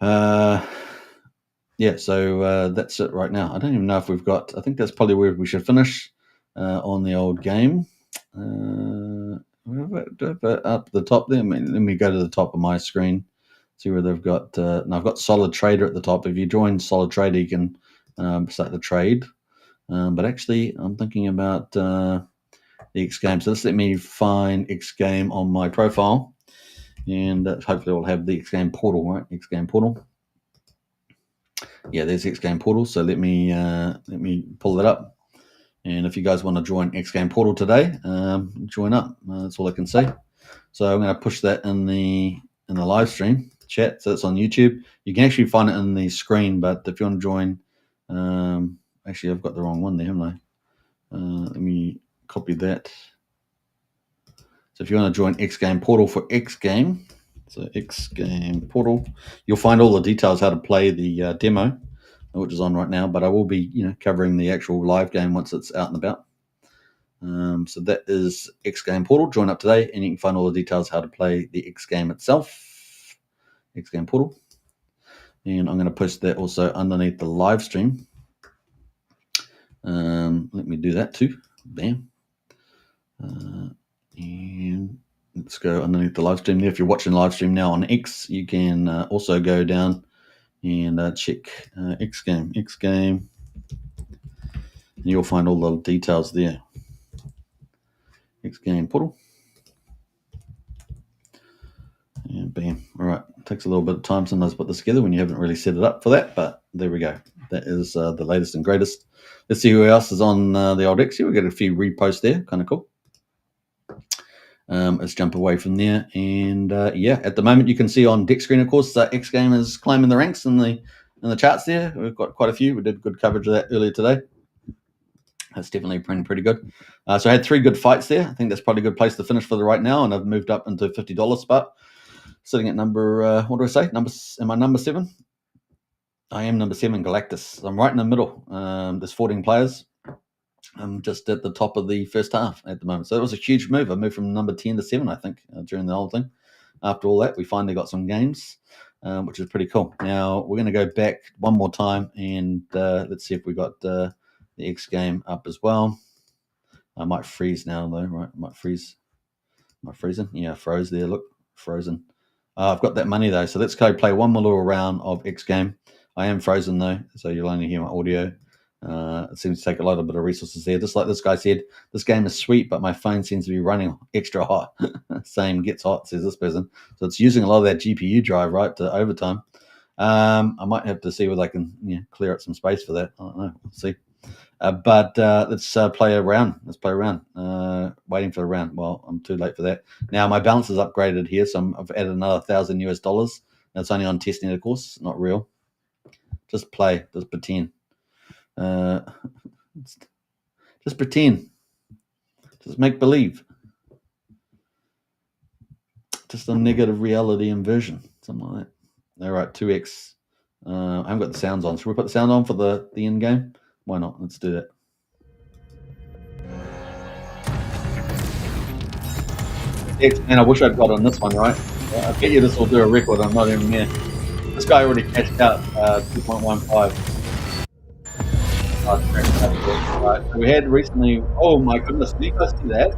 Yeah, so that's it right now. I don't even know if we've got, I think that's probably where we should finish on the old game. Up the top there. Let me go to the top of my screen. See where they've got. Now I've got Solid Trader at the top. If you join Solid Trader, you can start the trade. But actually, I'm thinking about the XGame. So let's let me find XGame on my profile, and hopefully I'll have the XGame portal, right? XGame portal. Yeah, there's XGame portal. So let me pull that up. And if you guys want to join XGame portal today, join up. That's all I can say. So I'm going to push that in the live stream chat. So it's on YouTube. You can actually find it in the screen, but if you want to join, actually I've got the wrong one there, haven't I? Let me copy that. So if you want to join XGame portal for XGame, so XGame portal, you'll find all the details how to play the demo, which is on right now. But I will be, covering the actual live game once it's out and about. So that is XGame portal. Join up today, and you can find all the details how to play the XGame itself. XGame portal, and I'm going to post that also underneath the live stream. Let me do that too. Bam. And let's go underneath the live stream there. If you're watching live stream now on X, you can also go down and check XGame, and you'll find all the details there. XGame portal. And bam. All right. It takes a little bit of time sometimes to put this together when you haven't really set it up for that, but there we go. That is the latest and greatest. Let's see who else is on the old X here. We got a few reposts there. Kind of cool. Let's jump away from there. And yeah, at the moment you can see on deck screen, of course, XGame is climbing the ranks in the charts there. We've got quite a few. We did good coverage of that earlier today. That's definitely pretty good. So I had 3 good fights there. I think that's probably a good place to finish for the right now. And I've moved up into $50 spot. Sitting at number, what do I say? Am I number 7? I am number 7, Galactus. I'm right in the middle. There's 14 players. I'm just at the top of the first half at the moment. So it was a huge move. I moved from number 10 to 7, I think, during the whole thing. After all that, we finally got some games, which is pretty cool. Now, we're going to go back one more time, and let's see if we got the XGame up as well. I might freeze now, though, right? I might freeze. Am I freezing? Yeah, froze there. Look, frozen. I've got that money, though. So let's go play one more little round of XGame. I am frozen, though, so you'll only hear my audio. It seems to take a lot of bit of resources there. Just like this guy said, this game is sweet, but my phone seems to be running extra hot. Same, gets hot, says this person. So it's using a lot of that GPU drive, right, to overtime. I might have to see whether I can clear up some space for that. I don't know. We'll see. But let's play a round. Let's play a round. Waiting for the round. Well, I'm too late for that. Now my balance is upgraded here, so I've added another $1,000 US. That's only on testnet, of course, not real. Just play. Just pretend. Just pretend. Just make believe. Just a negative reality inversion, something like that. All right, 2x. I haven't got the sounds on. Should we put the sound on for the end game? Why not? Let's do that. Man, I wish I'd got on this one, right? I bet you this will do a record. I'm not even there. This guy already cashed out 2.15. Right, so we had recently. Oh my goodness! Did you guys see that?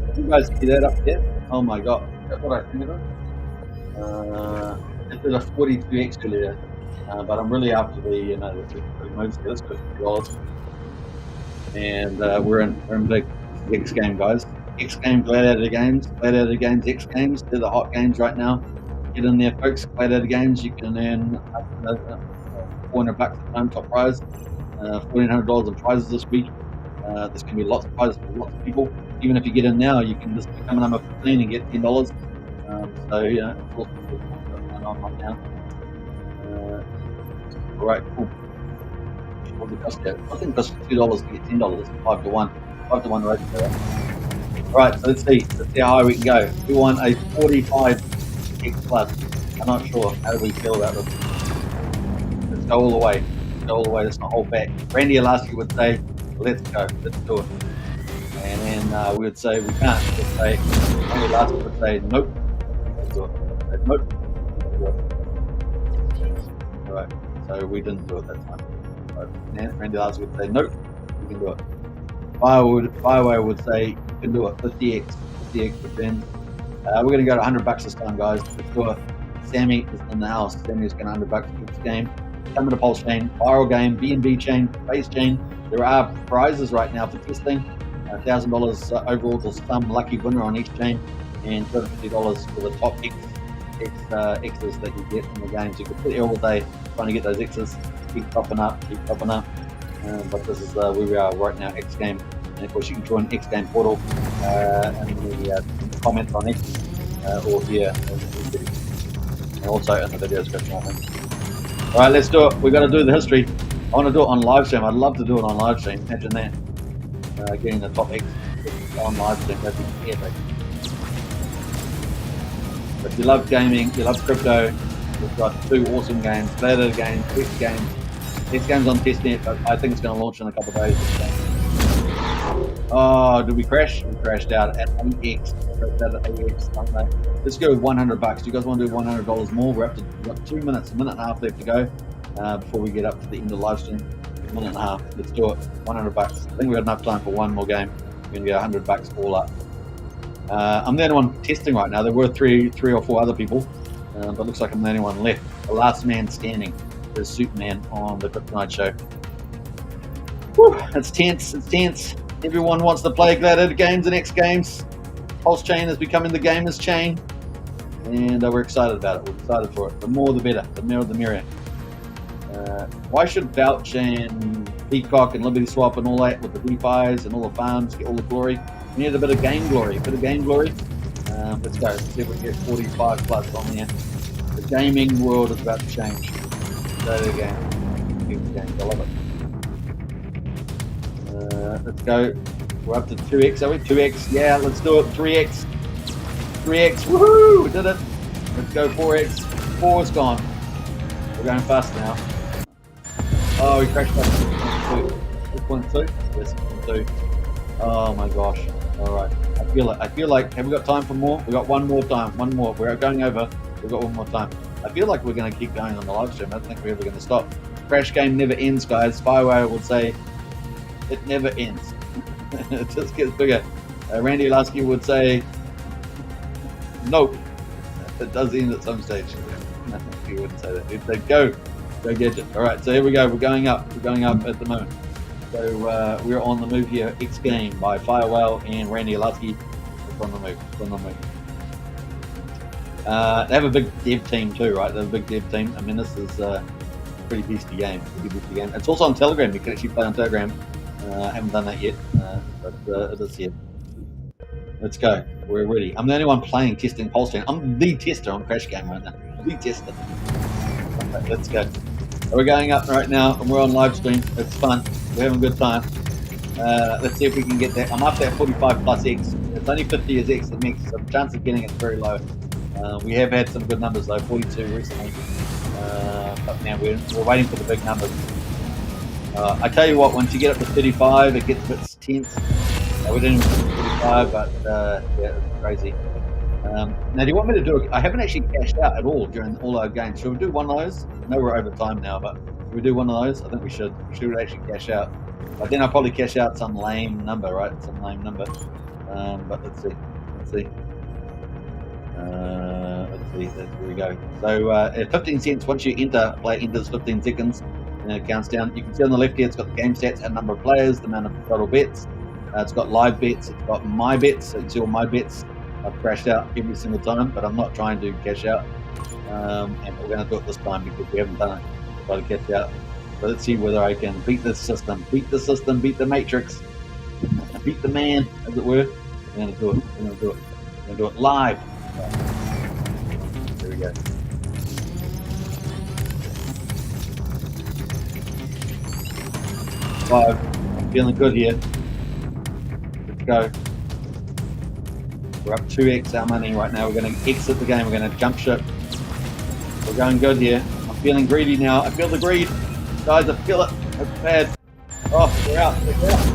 Did you guys see that up there? Oh my god! That's what I think of it. It did a 42x earlier, but I'm really after the the moves here. Let's go $50. And we're in big XGame, guys. XGame, Gladiator games, X games. They're the hot games right now. Get in there, folks. Gladiator games. You can earn $400 at time, top prize. $1,400 in prizes this week. There's going to be lots of prizes for lots of people. Even if you get in now, you can just become a number 15 and get $10. So yeah, it's awesome. Going on right now. All right, cool. What did it cost you? I think it cost $2 to get $10. 5 to 1. 5 to 1 rate. All right, so let's see how high we can go. We want a 45x plus. I'm not sure. How do we feel about this? Let's go all the way. Let's not hold back. Randy Alaska would say, let's go, let's do it. And then we would say, we can't. We'd say, Randy Alaska would say, nope, let's do it. Nope, let's do it. All right, so we didn't do it that time. And Randy Alaska would say, nope, we can do it. Fireway would say, you can do it. 50x return. We're going to go to $100 this time, guys. Let's do it. Sammy is in the house. Sammy's going to $100 for this game. Come to the Pulse chain, viral game, BNB chain, base chain. There are prizes right now for testing. $1,000 overall to some lucky winner on each chain, and $250 for the top X's that you get in the games. You can sit here all day trying to get those X's. Keep popping up. But this is where we are right now, XGame. And of course, you can join XGame portal in the comments on X or here in the video. And also in the video description, I think. All right, let's do it. We've got to do the history. I want to do it on live stream. I'd love to do it on live stream. Imagine that. Getting the top X on live stream. That'd be epic. But if you love gaming, you love crypto, we've got 2 awesome games. Gladiator games, X games. X games on testnet, but I think it's going to launch in a couple of days. Oh, did we crash? We crashed out at 8x. Let's go with $100. Do you guys want to do $100 more? We're up to 2 minutes, a minute and a half left to go before we get up to the end of the live stream. A minute and a half. Let's do it. $100. I think we've got enough time for one more game. We're going to get $100 all up. I'm the only one testing right now. There were three or four other people, but looks like I'm the only one left. The last man standing is Superman on the Kryptonite show. Whew, it's tense. Everyone wants to play Gladiator games and X games. Pulse chain is becoming the gamers chain, and we're excited about it. We're excited for it. The more the better. The more the merrier. Why should Vouch and Peacock and Liberty Swap and all that with the DeFis and all the farms get all the glory? We need a bit of game glory. Let's go. Let's see if we can get 45 plus on there. The gaming world is about to change. Gladiator game. I love it. Let's go. We're up to 2x, are we? 2x, yeah, let's do it. 3x, woohoo, we did it. Let's go 4x, 4 is gone. We're going fast now. Oh, we crashed up to 6.2. Yes, 6.2. Oh my gosh. All right. I feel like, have we got time for more? We got one more time. We're going over. We've got one more time. I feel like we're going to keep going on the live stream. I don't think we're ever going to stop. Crash game never ends, guys. Fireway would say it never ends. It just gets bigger. Randy Lasky would say, nope. It does end at some stage. He wouldn't say that. He'd say, go get it. All right, so here we go. We're going up. We're going up at the moment. So we're on the move here. XGame by Firewell and Randy Alusky. It's on the move. It's on the move. They have a big dev team too, right? They have a big dev team. I mean, this is a pretty beastie game. It's also on Telegram. You can actually play on Telegram. Haven't done that yet, but it is here. Let's go. We're ready. I'm the only one playing, testing Polstring. I'm the tester on Crash Game right now. The tester. Okay, let's go. We're going up right now, and we're on live stream. It's fun. We're having a good time. Let's see if we can get that. I'm up there 45 plus X. It's only 50 as X the mix, so the chance of getting it's very low. We have had some good numbers though, 42 recently. But now we're waiting for the big numbers. I tell you what, once you get up to 35, it gets a bit tense. We didn't even 35, but yeah, it's crazy. Now, do you want me to do it? I haven't actually cashed out at all during all our games. Should we do one of those? I know we're over time now, but should we do one of those? I think we should. We should actually cash out. But then I'll probably cash out some lame number, right? Some lame number. But let's see. Let's see. There we go. So at 15 cents, once you enter, player enters 15 seconds, and it counts down. You can see on the left here, it's got the game stats and number of players, the amount of total bets. It's got live bets, it's got my bets, so you can see all my bets. I've crashed out every single time, but I'm not trying to cash out. And we're going to do it this time because we haven't done it. Try to cash out. So let's see whether I can beat this system, beat the matrix, beat the man, as it were. We're going to do it. We're going to do it. We're going to do it live. There we go. Five. I'm feeling good here. Let's go. We're up 2x our money right now. We're going to exit the game. We're going to jump ship. We're going good here. I'm feeling greedy now. I feel the greed. Guys, I feel it. It's bad. Oh, we're out. We're out.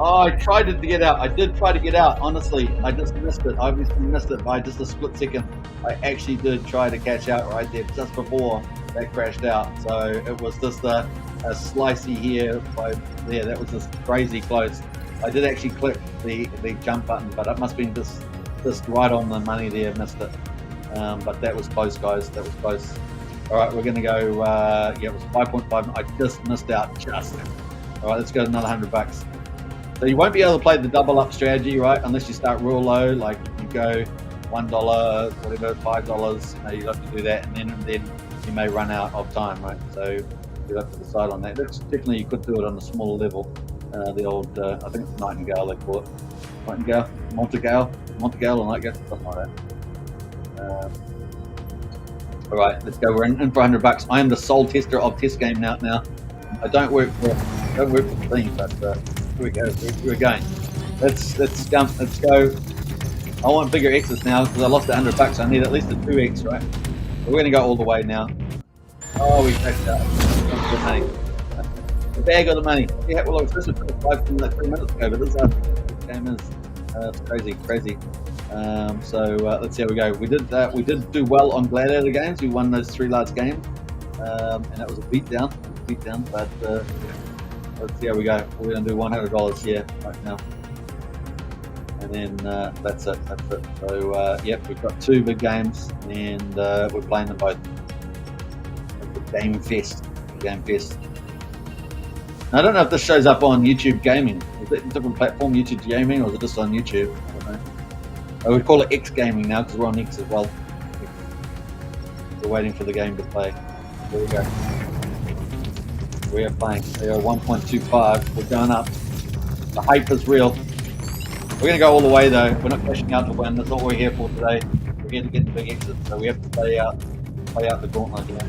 Oh, I tried to get out. I did try to get out, honestly. I just missed it. I obviously missed it by just a split second. I actually did try to catch out right there just before that crashed out. So it was just a slicey here by there. That was just crazy close. I did actually click the jump button, but it must have been just right on the money there. Missed it. But that was close, guys. That was close. All right, we're going to go, yeah, it was 5.5. I just missed out, just. All right, let's go to another $100. So you won't be able to play the double up strategy, right, unless you start real low, like you go $1, whatever, $5, you have to do that, and then you may run out of time, right? So you have to decide on that. That's definitely, you could do it on a smaller level. The old, I think it's Nightingale, they call it. Nightingale, Montegale or Nightingale, something like that. All right, let's go. We're in for $100. I am the sole tester of XGame now. I don't work for the team, but here we go. We're going. Let's jump. Let's go. I want bigger X's now because I lost $100. I need at least a 2x, right? We're going to go all the way now. Oh, we crashed out. The money. The bag of the money. Yeah, well, I was supposed to put 3 minutes ago, but this game is it's crazy. So let's see how we go. We did do well on Gladiator games. We won those 3 large games, and that was a beatdown. But let's see how we go. We're going to do $100 here right now, and then that's it. So yep, we've got 2 big games, and we're playing them both. Game Fest. Now, I don't know if this shows up on YouTube Gaming. Is it a different platform, YouTube Gaming, or is it just on YouTube? I don't know. I would call it X Gaming now because we're on X as well. We're waiting for the game to play. Here we go. We are playing. We are 1.25. We're going up. The hype is real. We're going to go all the way though. We're not cashing out to win. That's what we're here for today. We're here to get the big exit. So we have to play out the gauntlet here.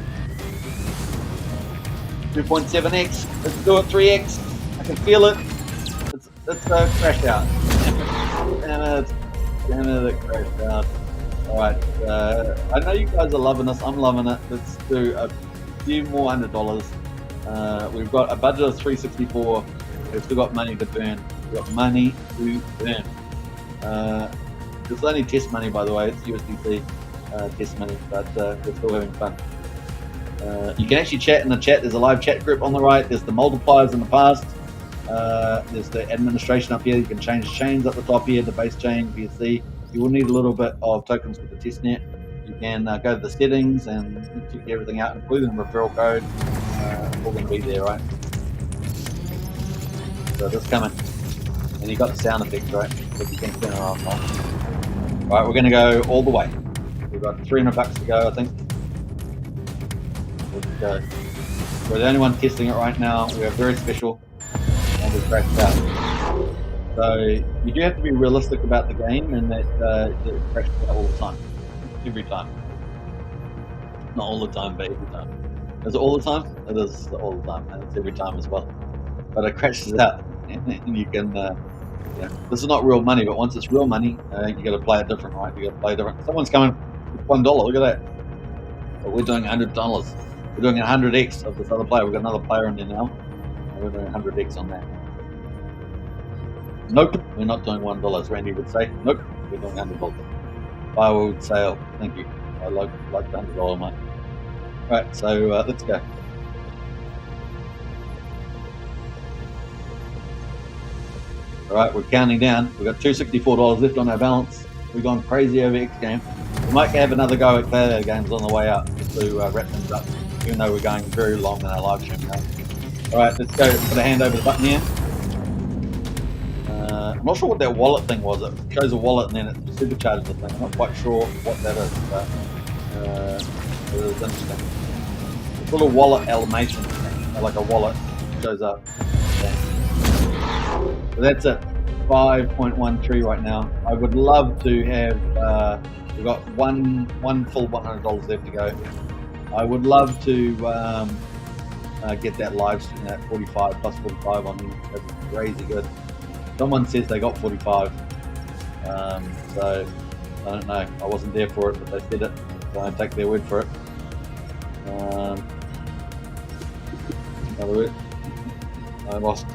2.7x. Let's do it. 3x. I can feel it. Let's crash out. Damn it, it crashed out. Alright, I know you guys are loving this. I'm loving it. Let's do a few more $100. We've got a budget of 364. We've still got money to burn. This is only test money, by the way. It's USDC test money, but we're still having fun. You can actually chat in the chat. There's a live chat group on the right. There's the multipliers in the past. There's the administration up here. You can change chains up the top here, the base chain, PUSD. You will need a little bit of tokens with the testnet. You can go to the settings and check everything out, including the referral code. All going to be there, right? So this coming. And you got the sound effects, right? So you can turn it on and off. Right, we're going to go all the way. We've got 300 bucks to go, I think. Let's go. We're the only one testing it right now. We are very special, and we've crashed out. So you do have to be realistic about the game, and that it crashes out all the time, every time. Not all the time, but every time. Is it all the time? It is all the time, and it's every time as well. But it crashes out, and you can. Yeah, this is not real money, but once it's real money, you got to play it different, right? You got to play different. Someone's coming with $1. Look at that. But we're doing $100. We're doing 100x of this other player. We've got another player in there now, and we're doing 100x on that. Nope, we're not doing $1. Randy would say, nope, we're doing $100. I would say, oh, thank you. I like the $100 amount. Right, so let's go. All right, we're counting down. We've got $264 left on our balance. We've gone crazy over XGame. We might have another go at Gladiator games on the way up to wrap things up, even though we're going very long in our live stream now. All right, let's go. Put a hand over the button here. I'm not sure what that wallet thing was. It shows a wallet and then it supercharges the thing. I'm not quite sure what that is, but it is interesting. It's a little wallet animation thing, like a wallet shows up. So that's it, 5.13 right now. I would love to have, we've got one full $100 left to go. I would love to get that live stream at 45 plus 45 on me. That'd be crazy good. Someone says they got 45, so I don't know. I wasn't there for it, but they said it, so I take their word for it. Another word. I lost.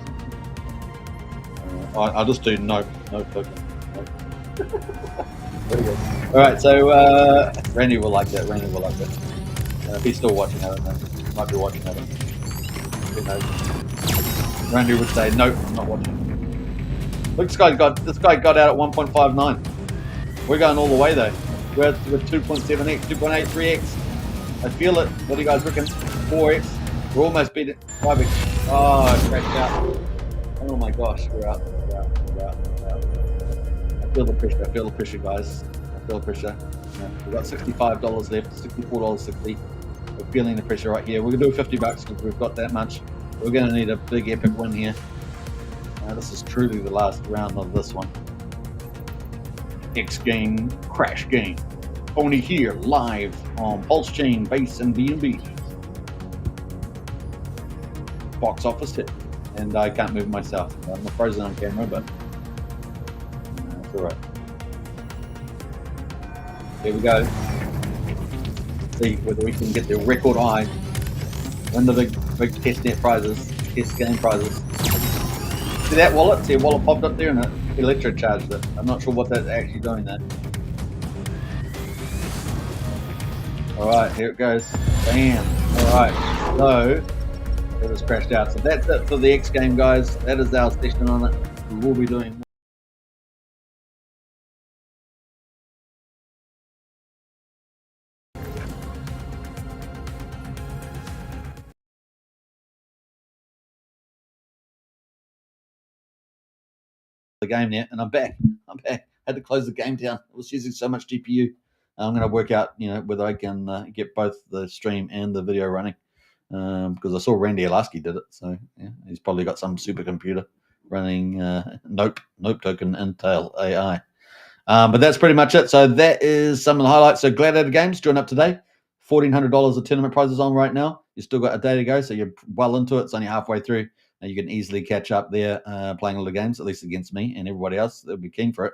I'll just do nope token. Nope. Very good. All right, so Randy will like that. Randy will like that. If he's still watching, I don't know. Might be watching, I don't know. Who knows? Randy would say, nope, I'm not watching. Look, this guy got out at 1.59. We're going all the way though. We're at 2.7x, 2.83x. I feel it. What do you guys reckon? 4x. We're almost beat it. 5x. Oh, I crashed out. Oh my gosh, we're out. We're out. I feel the pressure. I feel the pressure, guys. I feel the pressure. Yeah, we've got $65 left, $64.60. We're feeling the pressure right here. We're gonna do 50 bucks because we've got that much. We're gonna need a big epic win here. This is truly the last round of this one. XGame crash game. Only here live on Pulse Chain, Base, and B&B. Box office hit. And I can't move myself. I'm not frozen on camera, but it's all right. Here we go. See whether we can get the record high. Win the big testnet prizes, test game prizes. See that wallet? See a wallet popped up there and it electrocharged it. I'm not sure what that's actually doing there. All right, here it goes. Bam. All right, so it has crashed out. So that's it for the XGame, guys. That is our session on it. We will be doing the game now, and I'm back. Had to close the game down. I was using so much GPU. I'm going to work out, whether I can get both the stream and the video running, because I saw Randy Alaski did it. So yeah, he's probably got some supercomputer running Nope token Intel AI. But that's pretty much it. So that is some of the highlights. So Gladiator Games join up today. $1,400 of tournament prizes on right now. You've still got a day to go, so you're well into it. It's only halfway through. And you can easily catch up there playing all the games, at least against me and everybody else that would be keen for it.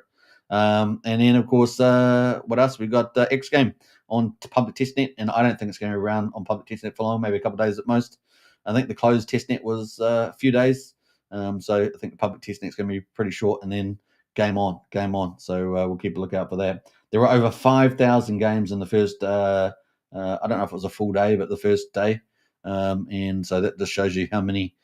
And then, of course, what else? We've got XGame on public testnet, and I don't think it's going to be around on public testnet for long, maybe a couple of days at most. I think the closed testnet was a few days. So I think the public testnet's going to be pretty short, and then game on. So we'll keep a lookout for that. There were over 5,000 games in the first, I don't know if it was a full day, but the first day. And so that just shows you how many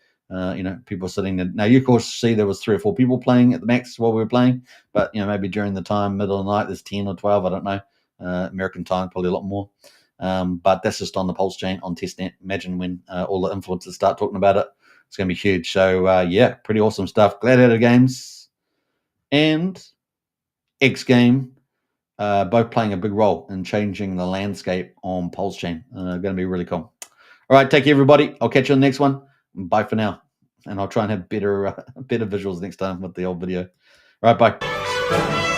people sitting there. Now, you of course see there was 3 or 4 people playing at the max while we were playing, but maybe during the time, middle of the night, there's 10 or 12, I don't know. American time, probably a lot more. But that's just on the Pulse chain on testnet. Imagine when all the influencers start talking about it. It's going to be huge. So, yeah, pretty awesome stuff. Gladiator games and XGame, both playing a big role in changing the landscape on Pulse Chain. Going to be really cool. All right, take care, everybody. I'll catch you on the next one. Bye for now. And I'll try and have better visuals next time with the old video. All right, bye.